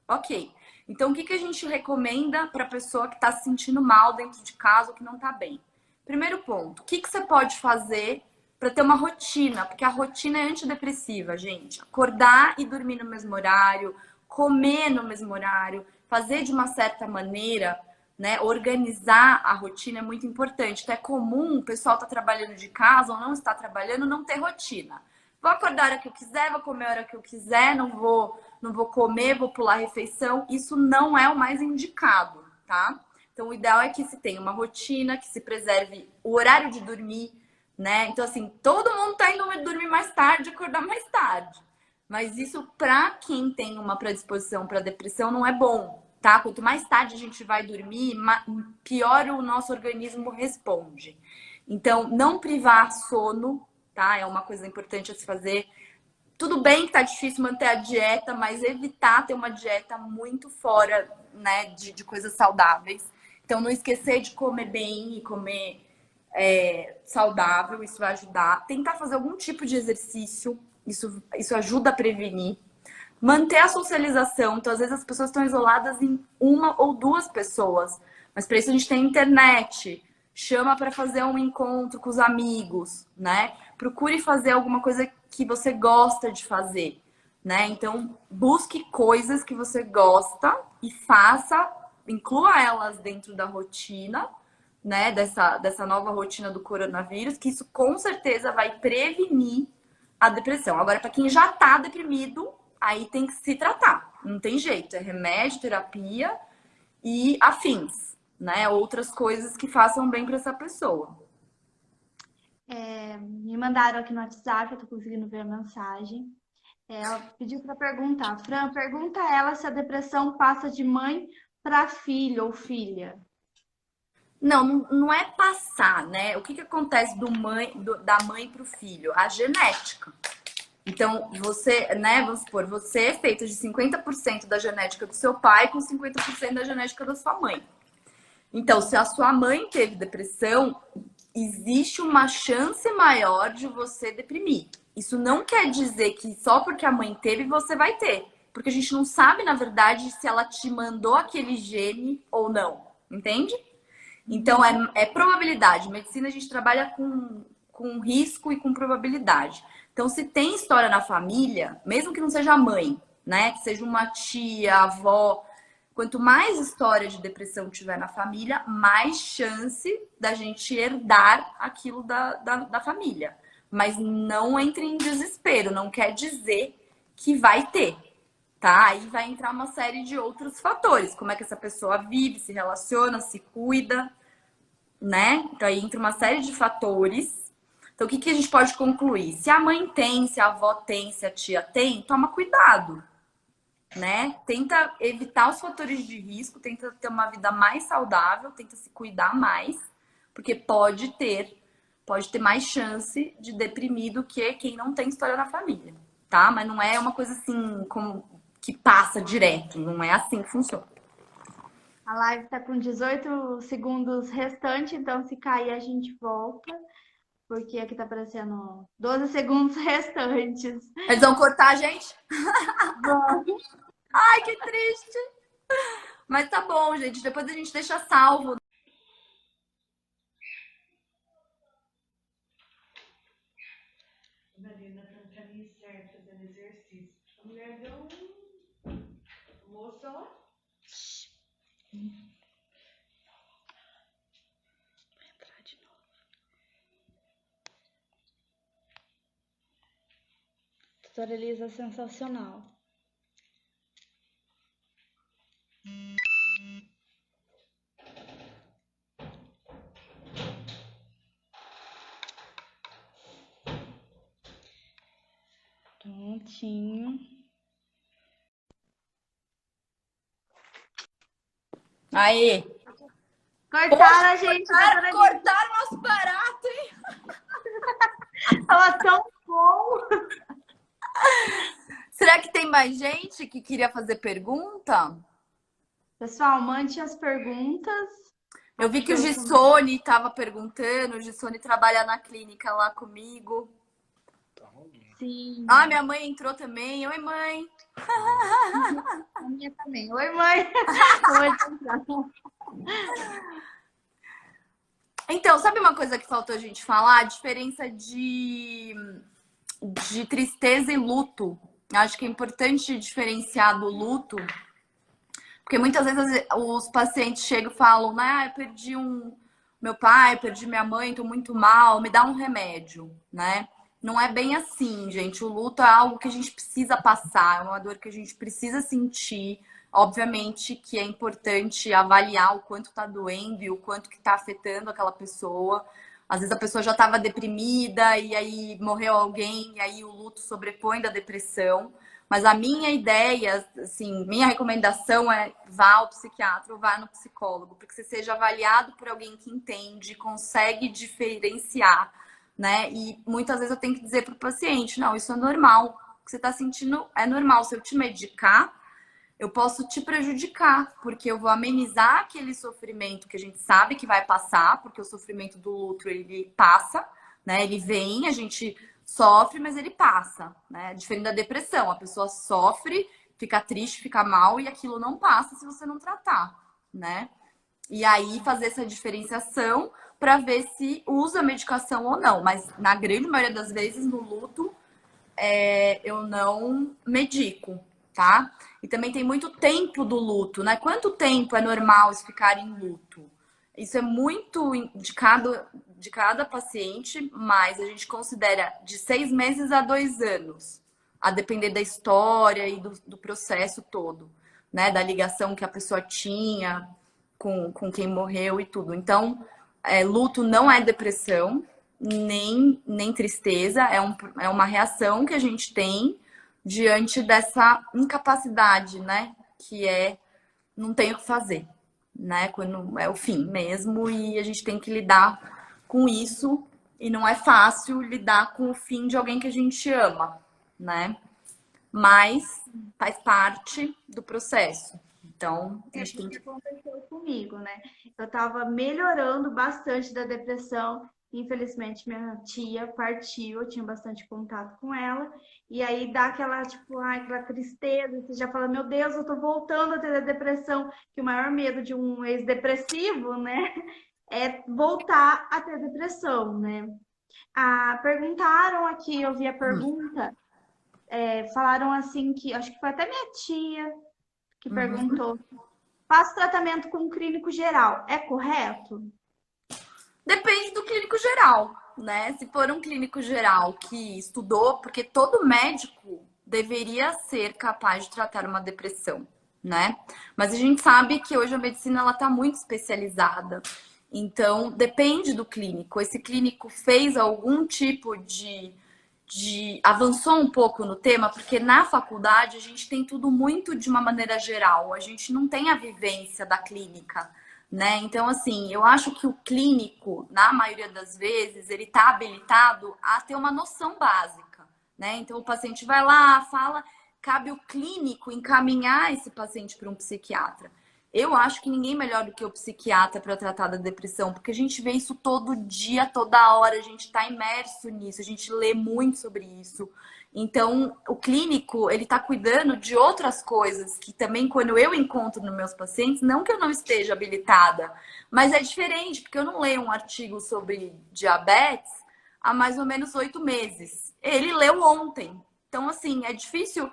Ok. Então, o que a gente recomenda para a pessoa que está se sentindo mal dentro de casa ou que não está bem? Primeiro ponto, o que você pode fazer para ter uma rotina? Porque a rotina é antidepressiva, gente. Acordar e dormir no mesmo horário, comer no mesmo horário, fazer de uma certa maneira, né? Organizar a rotina é muito importante. Então, é comum o pessoal estar trabalhando de casa ou não está trabalhando, não ter rotina. Vou acordar a hora que eu quiser, vou comer a hora que eu quiser, não vou comer, vou pular a refeição. Isso não é o mais indicado, tá? Então, o ideal é que se tenha uma rotina, que se preserve o horário de dormir, né? Então, assim, todo mundo tá indo dormir mais tarde, acordar mais tarde. Mas isso, para quem tem uma predisposição para depressão, não é bom, tá? Quanto mais tarde a gente vai dormir, pior o nosso organismo responde. Então, não privar sono, tá? É uma coisa importante a se fazer. Tudo bem que tá difícil manter a dieta, mas evitar ter uma dieta muito fora, né, de coisas saudáveis. Então, não esquecer de comer bem e comer saudável, isso vai ajudar. Tentar fazer algum tipo de exercício, isso ajuda a prevenir. Manter a socialização, então às vezes as pessoas estão isoladas em uma ou duas pessoas, mas para isso a gente tem internet, chama para fazer um encontro com os amigos, né? Procure fazer alguma coisa que você gosta de fazer, né? Então busque coisas que você gosta e faça, inclua elas dentro da rotina, né? Dessa nova rotina do coronavírus, que isso com certeza vai prevenir a depressão. Agora, para quem já está deprimido, aí tem que se tratar. Não tem jeito. É remédio, terapia e afins, né? Outras coisas que façam bem para essa pessoa. Me mandaram aqui no WhatsApp, eu tô conseguindo ver a mensagem. Ela pediu para perguntar. Fran, pergunta a ela se a depressão passa de mãe para filho ou filha. Não é passar, né? O que acontece da mãe para o filho? A genética. Então, você, né, vamos supor, você é feito de 50% da genética do seu pai com 50% da genética da sua mãe. Então, se a sua mãe teve depressão, existe uma chance maior de você deprimir. Isso não quer dizer que só porque a mãe teve, você vai ter. Porque a gente não sabe, na verdade, se ela te mandou aquele gene ou não. Entende? Então, é probabilidade. Medicina, a gente trabalha com risco e com probabilidade. Então, se tem história na família, mesmo que não seja a mãe, né? Que seja uma tia, avó, quanto mais história de depressão tiver na família, mais chance da gente herdar aquilo da família. Mas não entre em desespero, não quer dizer que vai ter, tá? Aí vai entrar uma série de outros fatores, como é que essa pessoa vive, se relaciona, se cuida, né? Então aí entra uma série de fatores. Então, o que a gente pode concluir? Se a mãe tem, se a avó tem, se a tia tem, toma cuidado, né? Tenta evitar os fatores de risco, tenta ter uma vida mais saudável, tenta se cuidar mais, porque pode ter mais chance de deprimir do que quem não tem história na família, tá? Mas não é uma coisa assim como que passa direto, não é assim que funciona. A live está com 18 segundos restantes, então se cair a gente volta, porque aqui tá aparecendo 12 segundos restantes. Eles vão cortar a gente? Bom, Ai, que triste. Mas tá bom, gente. Depois a gente deixa salvo. Marina tá no caminho certo, fazendo exercício. A mulher deu moça, ó. tutorializa sensacional. Prontinho. Aí. Cortaram a gente, doutora Lívia. Cortaram nosso barato, hein? Tava tão bom. Será que tem mais gente que queria fazer pergunta? Pessoal, mande as perguntas. Eu vi que o Gissone estava perguntando. O Gissone trabalha na clínica lá comigo. Sim. Ah, minha mãe entrou também. Oi, mãe. A minha também. Oi, mãe. Então, sabe uma coisa que faltou a gente falar? A diferença de tristeza e luto. Acho que é importante diferenciar do luto, porque muitas vezes os pacientes chegam e falam, né? Ah, eu perdi meu pai, perdi minha mãe, tô muito mal, me dá um remédio, né? Não é bem assim, gente. O luto é algo que a gente precisa passar, é uma dor que a gente precisa sentir. Obviamente que é importante avaliar o quanto tá doendo e o quanto que tá afetando aquela pessoa. Às vezes a pessoa já estava deprimida e aí morreu alguém e aí o luto sobrepõe da depressão. Mas a minha ideia, assim, minha recomendação é vá ao psiquiatra ou vá no psicólogo, porque você seja avaliado por alguém que entende, consegue diferenciar, né? E muitas vezes eu tenho que dizer para o paciente, não, isso é normal. O que você está sentindo é normal. Se eu te medicar, eu posso te prejudicar, porque eu vou amenizar aquele sofrimento que a gente sabe que vai passar, porque o sofrimento do luto, ele passa, né? Ele vem, a gente sofre, mas ele passa, né? Diferente da depressão, a pessoa sofre, fica triste, fica mal e aquilo não passa se você não tratar, né? E aí fazer essa diferenciação para ver se usa a medicação ou não. Mas na grande maioria das vezes, no luto, eu não medico, tá? E também tem muito tempo do luto, né? Quanto tempo é normal ficar em luto? Isso é muito de cada paciente, mas a gente considera de 6 meses a 2 anos, a depender da história e do processo todo, né? Da ligação que a pessoa tinha com quem morreu e tudo. Então, luto não é depressão, nem tristeza, é uma reação que a gente tem diante dessa incapacidade, né? Que não tem o que fazer, né? Quando é o fim mesmo e a gente tem que lidar com isso e não é fácil lidar com o fim de alguém que a gente ama, né? Mas faz parte do processo. Então, a gente tem O que que... aconteceu comigo, né? Eu tava melhorando bastante da depressão. Infelizmente, minha tia partiu, eu tinha bastante contato com ela. E aí dá aquela, tipo, ai, aquela tristeza. Você já fala, meu Deus, eu tô voltando a ter a depressão. Que o maior medo de um ex-depressivo, né? É voltar a ter depressão, né? Ah, perguntaram aqui, eu vi a pergunta, falaram assim que, acho que foi até minha tia que perguntou. Faço tratamento com um clínico geral, é correto? Depende do clínico geral, né? Se for um clínico geral que estudou, porque todo médico deveria ser capaz de tratar uma depressão, né? Mas a gente sabe que hoje a medicina ela está muito especializada. Então, depende do clínico. Esse clínico fez algum tipo avançou um pouco no tema, porque na faculdade a gente tem tudo muito de uma maneira geral. A gente não tem a vivência da clínica, né? Então, assim, eu acho que o clínico, na maioria das vezes, ele está habilitado a ter uma noção básica, né? Então, o paciente vai lá, fala, cabe o clínico encaminhar esse paciente para um psiquiatra. Eu acho que ninguém melhor do que o psiquiatra para tratar da depressão, porque a gente vê isso todo dia, toda hora, a gente está imerso nisso, a gente lê muito sobre isso. Então, o clínico, ele está cuidando de outras coisas que também, quando eu encontro nos meus pacientes, não que eu não esteja habilitada, mas é diferente, porque eu não leio um artigo sobre diabetes há mais ou menos 8 meses. Ele leu ontem. Então, assim, é difícil.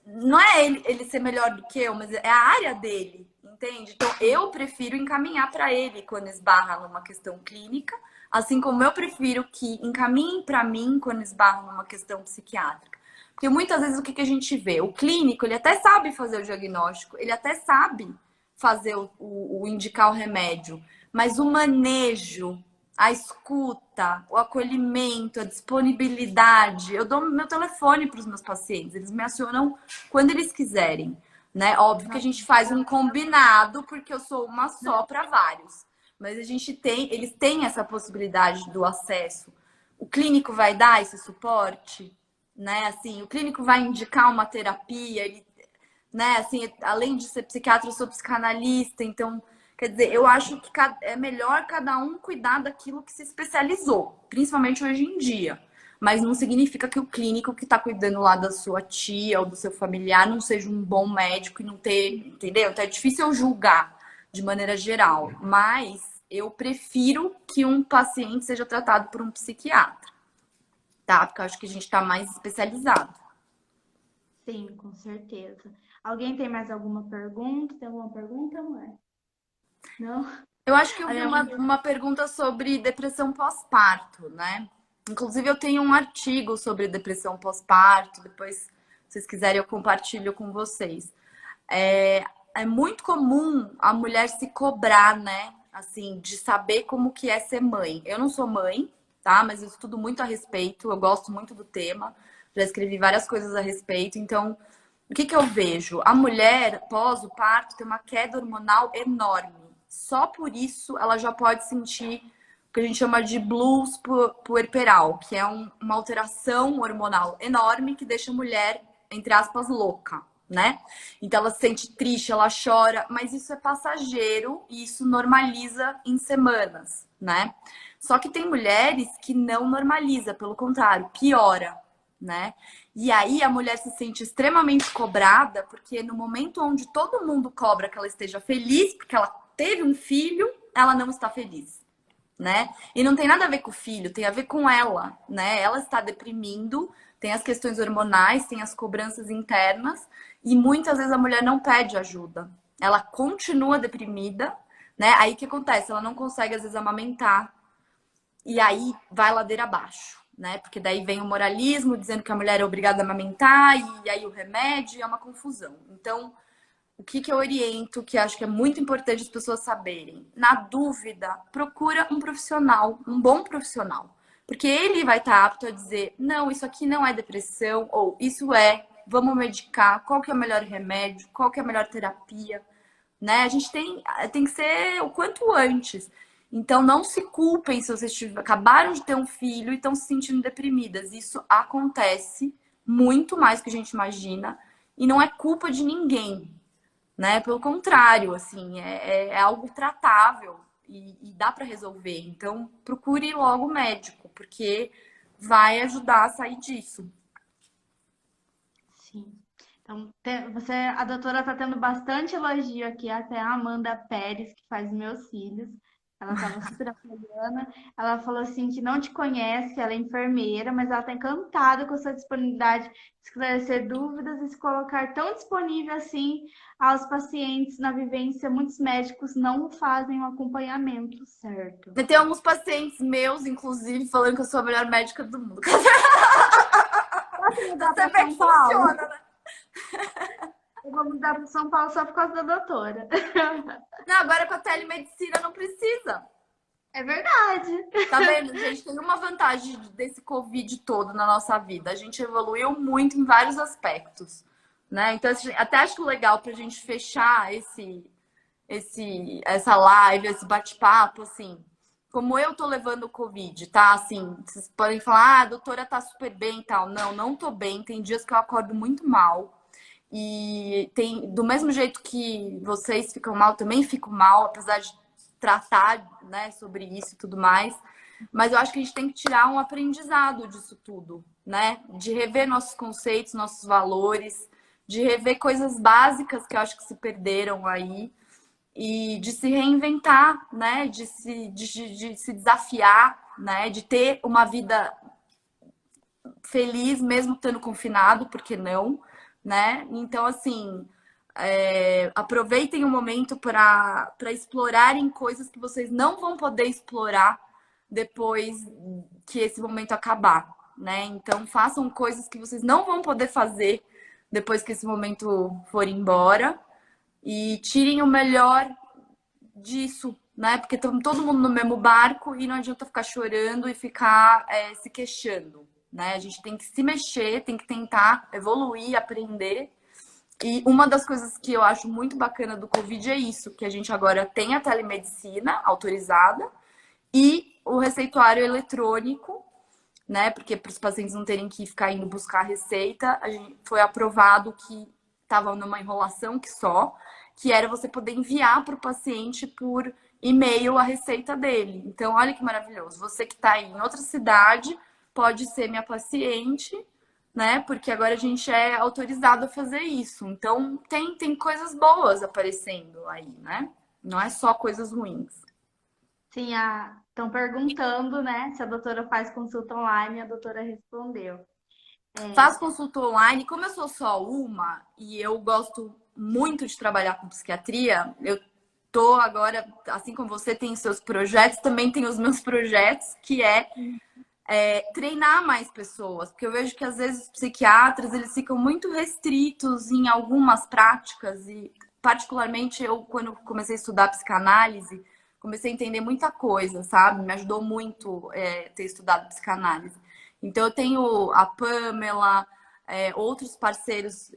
Não é ele ser melhor do que eu, mas é a área dele, entende? Então, eu prefiro encaminhar para ele quando esbarra numa questão clínica, assim como eu prefiro que encaminhem para mim quando esbarra numa questão psiquiátrica. Porque muitas vezes o que a gente vê? O clínico, ele até sabe fazer o diagnóstico, ele até sabe fazer o indicar o remédio, mas o manejo, a escuta, o acolhimento, a disponibilidade. Eu dou meu telefone para os meus pacientes, eles me acionam quando eles quiserem, né? Óbvio que a gente faz um combinado, porque eu sou uma só para vários. Mas eles têm essa possibilidade do acesso. O clínico vai dar esse suporte, né? Assim, o clínico vai indicar uma terapia, ele, né? Assim, além de ser psiquiatra, eu sou psicanalista, então, quer dizer, eu acho que é melhor cada um cuidar daquilo que se especializou, principalmente hoje em dia. Mas não significa que o clínico que está cuidando lá da sua tia ou do seu familiar não seja um bom médico e não ter, entendeu? Então é difícil eu julgar de maneira geral, mas eu prefiro que um paciente seja tratado por um psiquiatra, tá? Porque eu acho que a gente está mais especializado. Sim, com certeza. Alguém tem mais alguma pergunta? Tem alguma pergunta, amor? Não? Eu acho que eu vi Olha, uma pergunta sobre depressão pós-parto, né? Inclusive, eu tenho um artigo sobre depressão pós-parto. Depois, se vocês quiserem, eu compartilho com vocês. É muito comum a mulher se cobrar, né? Assim, de saber como que é ser mãe. Eu não sou mãe, tá? Mas eu estudo muito a respeito. Eu gosto muito do tema. Já escrevi várias coisas a respeito. Então, o que eu vejo? A mulher, pós o parto, tem uma queda hormonal enorme. Só por isso ela já pode sentir o que a gente chama de blues puerperal, que é uma alteração hormonal enorme que deixa a mulher, entre aspas, louca, né? Então ela se sente triste, ela chora, mas isso é passageiro e isso normaliza em semanas, né? Só que tem mulheres que não normaliza, pelo contrário, piora, né? E aí a mulher se sente extremamente cobrada, porque no momento onde todo mundo cobra que ela esteja feliz, porque ela teve um filho, ela não está feliz, né? E não tem nada a ver com o filho, tem a ver com ela, né? Ela está deprimindo, tem as questões hormonais, tem as cobranças internas, e muitas vezes a mulher não pede ajuda. Ela continua deprimida, né? Aí o que acontece? Ela não consegue, às vezes, amamentar, e aí vai ladeira abaixo, né? Porque daí vem o moralismo dizendo que a mulher é obrigada a amamentar, e aí o remédio é uma confusão. Então, o que eu oriento, que acho que é muito importante as pessoas saberem? Na dúvida, procura um profissional, um bom profissional. Porque ele vai estar apto a dizer, não, isso aqui não é depressão, ou isso é, vamos medicar, qual que é o melhor remédio, qual que é a melhor terapia, né? A gente tem que ser o quanto antes. Então, não se culpem se vocês acabaram de ter um filho e estão se sentindo deprimidas. Isso acontece muito mais do que a gente imagina e não é culpa de ninguém, né? Pelo contrário, assim, é algo tratável e dá para resolver. Então, procure logo o médico, porque vai ajudar a sair disso. sim. Então, a doutora está tendo bastante elogio aqui, até a Amanda Pérez, que faz meus filhos. Ela estava super apoiando. Ela falou assim que não te conhece, ela é enfermeira, mas ela está encantada com a sua disponibilidade de esclarecer dúvidas e se colocar tão disponível assim aos pacientes na vivência. Muitos médicos não fazem o acompanhamento certo. Tem alguns pacientes meus, inclusive, falando que eu sou a melhor médica do mundo. Posso mudar Você para vê que São Paulo? funciona, né? Eu vou mudar para São Paulo só por causa da doutora. Não, agora com a telemedicina não precisa. É verdade. Tá vendo, gente? Tem uma vantagem desse Covid todo na nossa vida. A gente evoluiu muito em vários aspectos, né? Então, assim, até acho legal pra gente fechar essa live, esse bate-papo, assim. Como eu tô levando o Covid, tá? Assim, vocês podem falar, ah, a doutora tá super bem e tal. Não, não tô bem. Tem dias que eu acordo muito mal. E tem, do mesmo jeito que vocês ficam mal, também fico mal, apesar de tratar, né, sobre isso e tudo mais. Mas eu acho que a gente tem que tirar um aprendizado disso tudo, né? De rever nossos conceitos, nossos valores, de rever coisas básicas que eu acho que se perderam aí e de se reinventar, né? De se desafiar, né? De ter uma vida feliz mesmo estando confinado, porque não, né? Então, assim, aproveitem o momento para explorarem coisas que vocês não vão poder explorar depois que esse momento acabar, né? Então, façam coisas que vocês não vão poder fazer depois que esse momento for embora e tirem o melhor disso, né? Porque estamos todo mundo no mesmo barco e não adianta ficar chorando e ficar se queixando, né? A gente tem que se mexer, tem que tentar evoluir, aprender. E uma das coisas que eu acho muito bacana do Covid é isso, que a gente agora tem a telemedicina autorizada e o receituário eletrônico, né? Porque para os pacientes não terem que ficar indo buscar a receita, a gente foi aprovado que estava numa enrolação que era você poder enviar para o paciente por e-mail a receita dele. Então, olha que maravilhoso. Você que está em outra cidade pode ser minha paciente, né? Porque agora a gente é autorizado a fazer isso. Então, tem coisas boas aparecendo aí, né? Não é só coisas ruins. Sim, estão perguntando, né, se a doutora faz consulta online, a doutora respondeu. Faço consulta online, como eu sou só uma e eu gosto muito de trabalhar com psiquiatria, eu tô agora, assim como você tem seus projetos, também tem os meus projetos, que treinar mais pessoas, porque eu vejo que às vezes os psiquiatras eles ficam muito restritos em algumas práticas e particularmente eu quando comecei a estudar psicanálise comecei a entender muita coisa, sabe? Me ajudou muito ter estudado psicanálise. Então eu tenho a Pamela, outros parceiros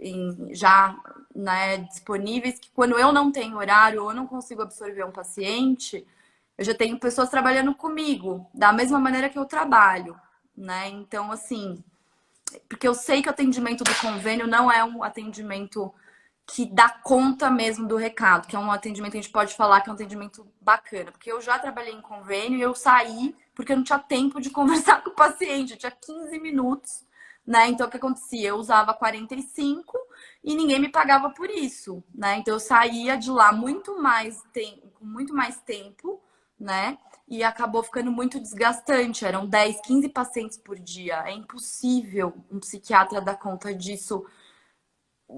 já, né, disponíveis que quando eu não tenho horário ou eu não consigo absorver um paciente eu já tenho pessoas trabalhando comigo, da mesma maneira que eu trabalho, né? Então, assim, porque eu sei que o atendimento do convênio não é um atendimento que dá conta mesmo do recado, que é um atendimento que a gente pode falar que é um atendimento bacana, porque eu já trabalhei em convênio e eu saí porque eu não tinha tempo de conversar com o paciente, eu tinha 15 minutos, né? Então, o que acontecia? Eu usava 45 e ninguém me pagava por isso, né? Então, eu saía de lá com muito mais tempo, né? E acabou ficando muito desgastante. Eram 10, 15 pacientes por dia. É impossível um psiquiatra dar conta disso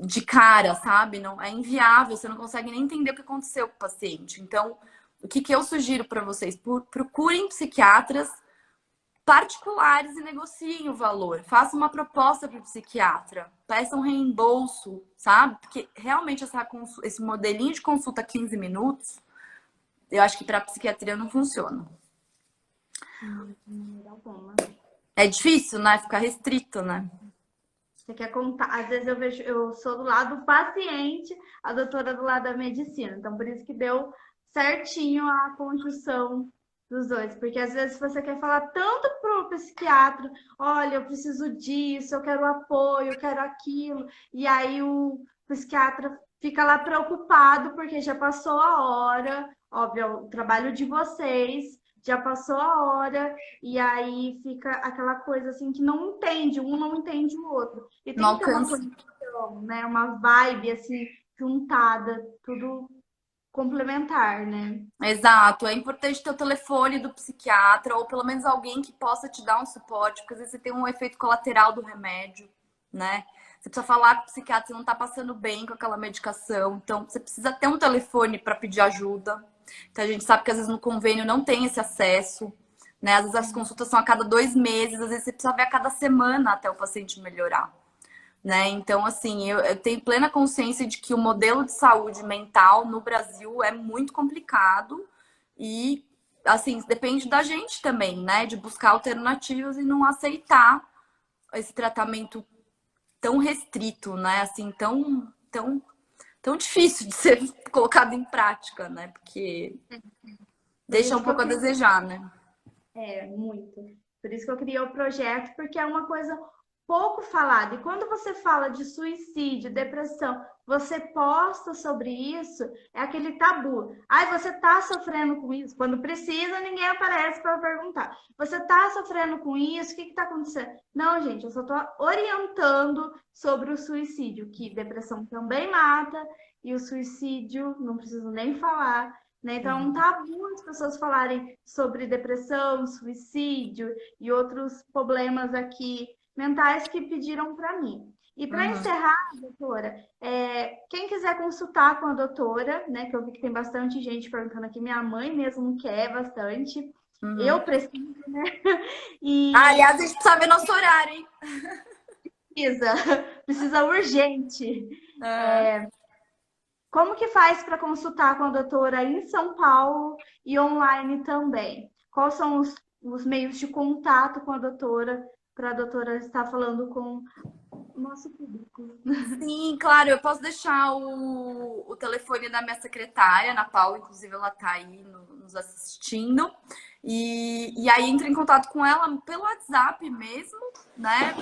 de cara, sabe? Não é inviável, você não consegue nem entender o que aconteceu com o paciente. Então, o que eu sugiro para vocês? Procurem psiquiatras particulares e negociem o valor. Façam uma proposta para o psiquiatra. Peçam um reembolso, sabe? Porque realmente esse modelinho de consulta 15 minutos, eu acho que para a psiquiatria não funciona. É difícil, né? Ficar restrito, né? Você quer contar? Às vezes eu sou do lado do paciente, a doutora do lado da medicina. Então, por isso que deu certinho a conjunção dos dois. Porque às vezes você quer falar tanto pro psiquiatra, olha, eu preciso disso, eu quero apoio, eu quero aquilo. E aí o psiquiatra fica lá preocupado porque já passou a hora, óbvio, é o trabalho de vocês. Já passou a hora, e aí fica aquela coisa assim que não entende, um não entende o outro. E Não tem que ter uma alcança. conexão, né? Uma vibe assim, juntada, tudo complementar, né? Exato, é importante ter o telefone do psiquiatra ou pelo menos alguém que possa te dar um suporte, porque às vezes você tem um efeito colateral do remédio, né? Você precisa falar com o psiquiatra, você não tá passando bem com aquela medicação, então você precisa ter um telefone para pedir ajuda. Então a gente sabe que às vezes no convênio não tem esse acesso, né? Às vezes as consultas são a cada 2 meses, às vezes você precisa ver a cada semana até o paciente melhorar. Né? Então, assim, eu tenho plena consciência de que o modelo de saúde mental no Brasil é muito complicado e, assim, depende da gente também, né? De buscar alternativas e não aceitar esse tratamento tão restrito, né? Assim, tão difícil de ser colocado em prática, né? Porque Por deixa isso um que eu pouco a desejar, né? muito. Por isso que eu criei o projeto, porque é uma coisa pouco falado. E quando você fala de suicídio, depressão, você posta sobre isso, é aquele tabu. Ai, você tá sofrendo com isso? Quando precisa, ninguém aparece para perguntar. Você tá sofrendo com isso? O que que tá acontecendo? Não, gente, eu só tô orientando sobre o suicídio, que depressão também mata, e o suicídio, não preciso nem falar, né? Então, é um tabu as pessoas falarem sobre depressão, suicídio e outros problemas aqui mentais que pediram para mim. E para Uhum. encerrar, doutora, quem quiser consultar com a doutora, né, que eu vi que tem bastante gente perguntando aqui, minha mãe mesmo quer bastante, Uhum. eu preciso, né? Ah, E aliás, a gente precisa ver nosso horário, hein? precisa, precisa urgente. Aham. Como que faz para consultar com a doutora em São Paulo e online também? Quais são os meios de contato com a doutora para a doutora estar falando com o nosso público? Sim, claro, eu posso deixar o telefone da minha secretária, Ana Paula, inclusive ela tá aí nos assistindo. E aí entra em contato com ela pelo WhatsApp mesmo, né?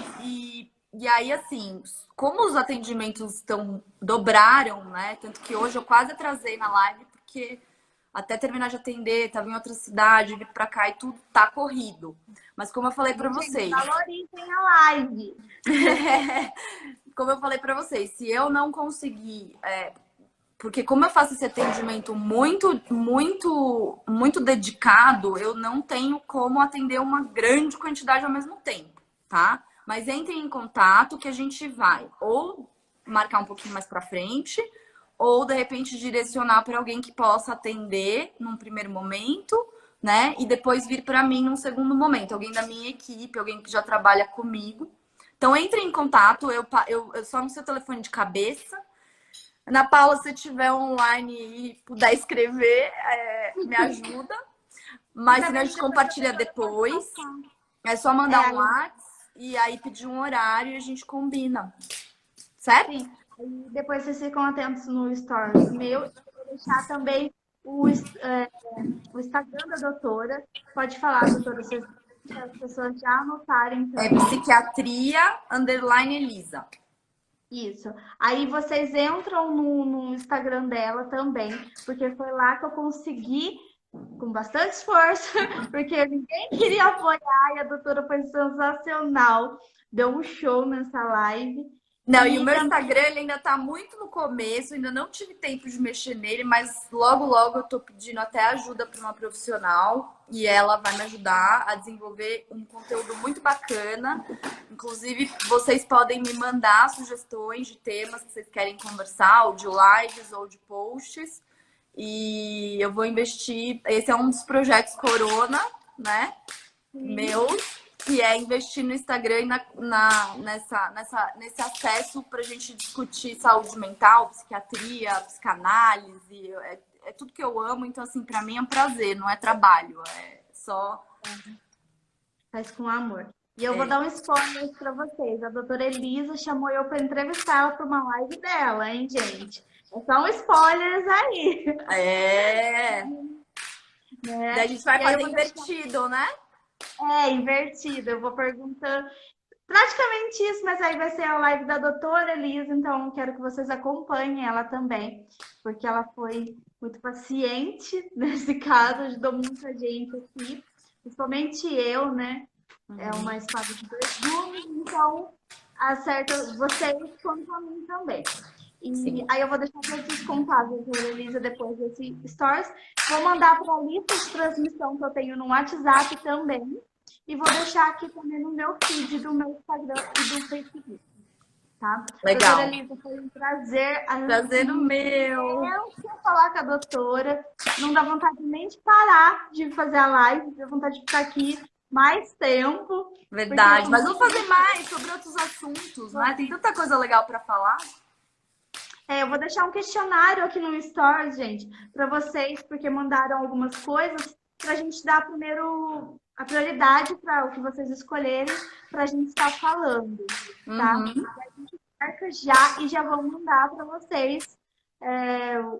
E aí, assim, como os atendimentos dobraram, né? Tanto que hoje eu quase atrasei na live, porque até terminar de atender, tava em outra cidade, vir pra cá e tudo tá corrido. Mas como eu falei pra Gente, vocês, valorizem a live. como eu falei pra vocês, se eu não conseguir, porque como eu faço esse atendimento muito dedicado, eu não tenho como atender uma grande quantidade ao mesmo tempo, tá? Mas entrem em contato que a gente vai ou marcar um pouquinho mais pra frente, ou de repente direcionar para alguém que possa atender num primeiro momento, né? E depois vir para mim num segundo momento, alguém da minha equipe, alguém que já trabalha comigo. Então entre em contato, eu só no seu telefone de cabeça. Ana Paula, se tiver online e puder escrever, me ajuda. E Mas senão a também gente depois a compartilha doutora pode depois. passar. É só É, mandar um aí, WhatsApp e aí pedir um horário e a gente combina. Certo? sim. Aí depois vocês ficam atentos no Stories meu. Eu vou deixar também o Instagram da doutora. Pode falar, doutora, vocês, as pessoas já anotarem É também. psiquiatria_Elisa. Isso. Aí vocês entram no Instagram dela também, porque foi lá que eu consegui, com bastante esforço, porque ninguém queria apoiar e a doutora foi sensacional. Deu um show nessa live. Não, e o E meu também Instagram ele ainda tá muito no começo, ainda não tive tempo de mexer nele, mas logo, logo eu tô pedindo até ajuda para uma profissional e ela vai me ajudar a desenvolver um conteúdo muito bacana. Inclusive, vocês podem me mandar sugestões de temas que vocês querem conversar, ou de lives ou de posts. E eu vou investir. Esse é um dos projetos Corona, né? Meus, que é investir no Instagram e nesse acesso para a gente discutir saúde mental, psiquiatria, psicanálise. É tudo que eu amo, então, assim, para mim é um prazer, não é trabalho, é só. faz com amor. E eu vou É, dar um spoiler para vocês. A doutora Elisa chamou eu para entrevistar ela para uma live dela, hein, gente? É só um spoilers aí, é. Daí a né? gente vai E aí eu fazer vou deixar invertido, né? invertido. Eu vou perguntando praticamente isso, mas aí vai ser a live da doutora Elisa, então quero que vocês acompanhem ela também, porque ela foi muito paciente nesse caso, ajudou muita gente aqui, principalmente eu, né? É uma espada de dois gumes, então acerta vocês quanto a mim também. E Sim. aí eu vou deixar todos os contatos da Elisa depois desse Stories. Vou mandar para a lista de transmissão que eu tenho no WhatsApp também. E vou deixar aqui também no meu feed do meu Instagram e do Facebook, tá? Doutora Legal. Elisa, foi um prazer Prazer no meu. imenso falar com a doutora. Não dá vontade nem de parar de fazer a live, dá vontade de ficar aqui mais tempo, porque Verdade. são Mas vamos muitas. fazer mais sobre outros assuntos, né? Tem tanta coisa legal para falar. Eu vou deixar um questionário aqui no Stories, gente, para vocês, porque mandaram algumas coisas para a gente dar primeiro a prioridade para o que vocês escolherem para a gente estar falando, tá? Uhum. Marca já e já vou mandar para vocês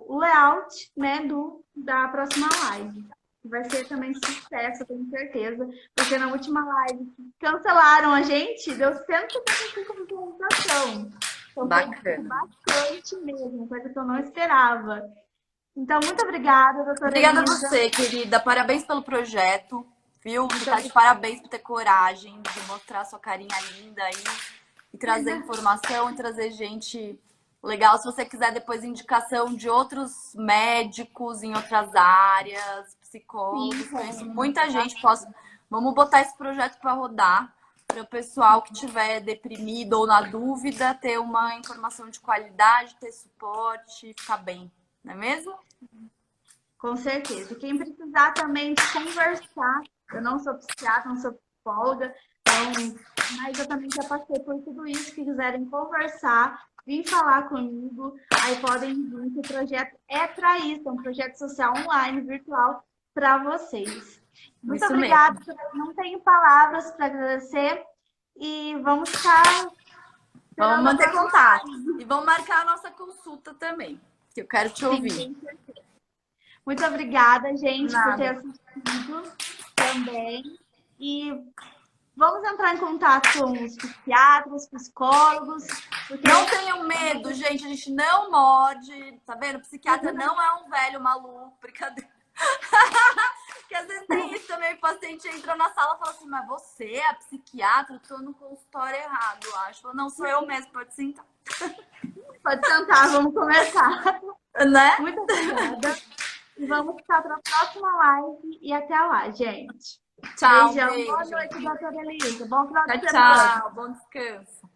o layout, né, da próxima live. que vai ser também sucesso, eu tenho certeza. Porque na última live cancelaram a gente, deu 175 visualização. Então foi Bacana. bastante mesmo, coisa que eu não esperava. Então, muito obrigada, doutora Obrigada a Elisa. você, querida. Parabéns pelo projeto, viu? Você tá de parabéns por ter coragem de mostrar sua carinha linda aí e trazer informação e trazer gente legal. Se você quiser depois indicação de outros médicos em outras áreas, psicólogos, Sim, conheço muita gente. Vamos botar esse projeto para rodar para o pessoal que estiver deprimido ou na dúvida ter uma informação de qualidade, ter suporte, ficar bem, não é mesmo? com certeza. Quem precisar também de conversar, eu não sou psiquiatra, não sou psicóloga, então, mas eu também já passei por tudo isso. Se quiserem conversar, vir falar comigo, aí podem vir, que o projeto é para isso, é um projeto social online, virtual, para vocês. Muito Isso obrigada, mesmo. não tenho palavras para agradecer e vamos ficar Vamos esperando a manter próxima contato. live. E vamos marcar a nossa consulta também, que eu quero te ouvir. Sim, muito obrigada, gente, por ter Nada. assistido também. E vamos entrar em contato com os psiquiatras, psicólogos, porque Não tenham medo, gente. A gente não morde. Tá vendo? O psiquiatra não é um velho maluco. Brincadeira. Porque às vezes tem isso também. O paciente entra na sala e fala assim: mas você é a psiquiatra? Eu tô no consultório errado, eu acho. Não, sou eu mesmo. Pode sentar. pode sentar, vamos começar. Né? Muito obrigada. E vamos ficar para a próxima live. E até lá, gente. Tchau, Beijão. beijo. Boa noite, doutora Elisa. Bom final de Tchau, semana. tchau. Bom descanso.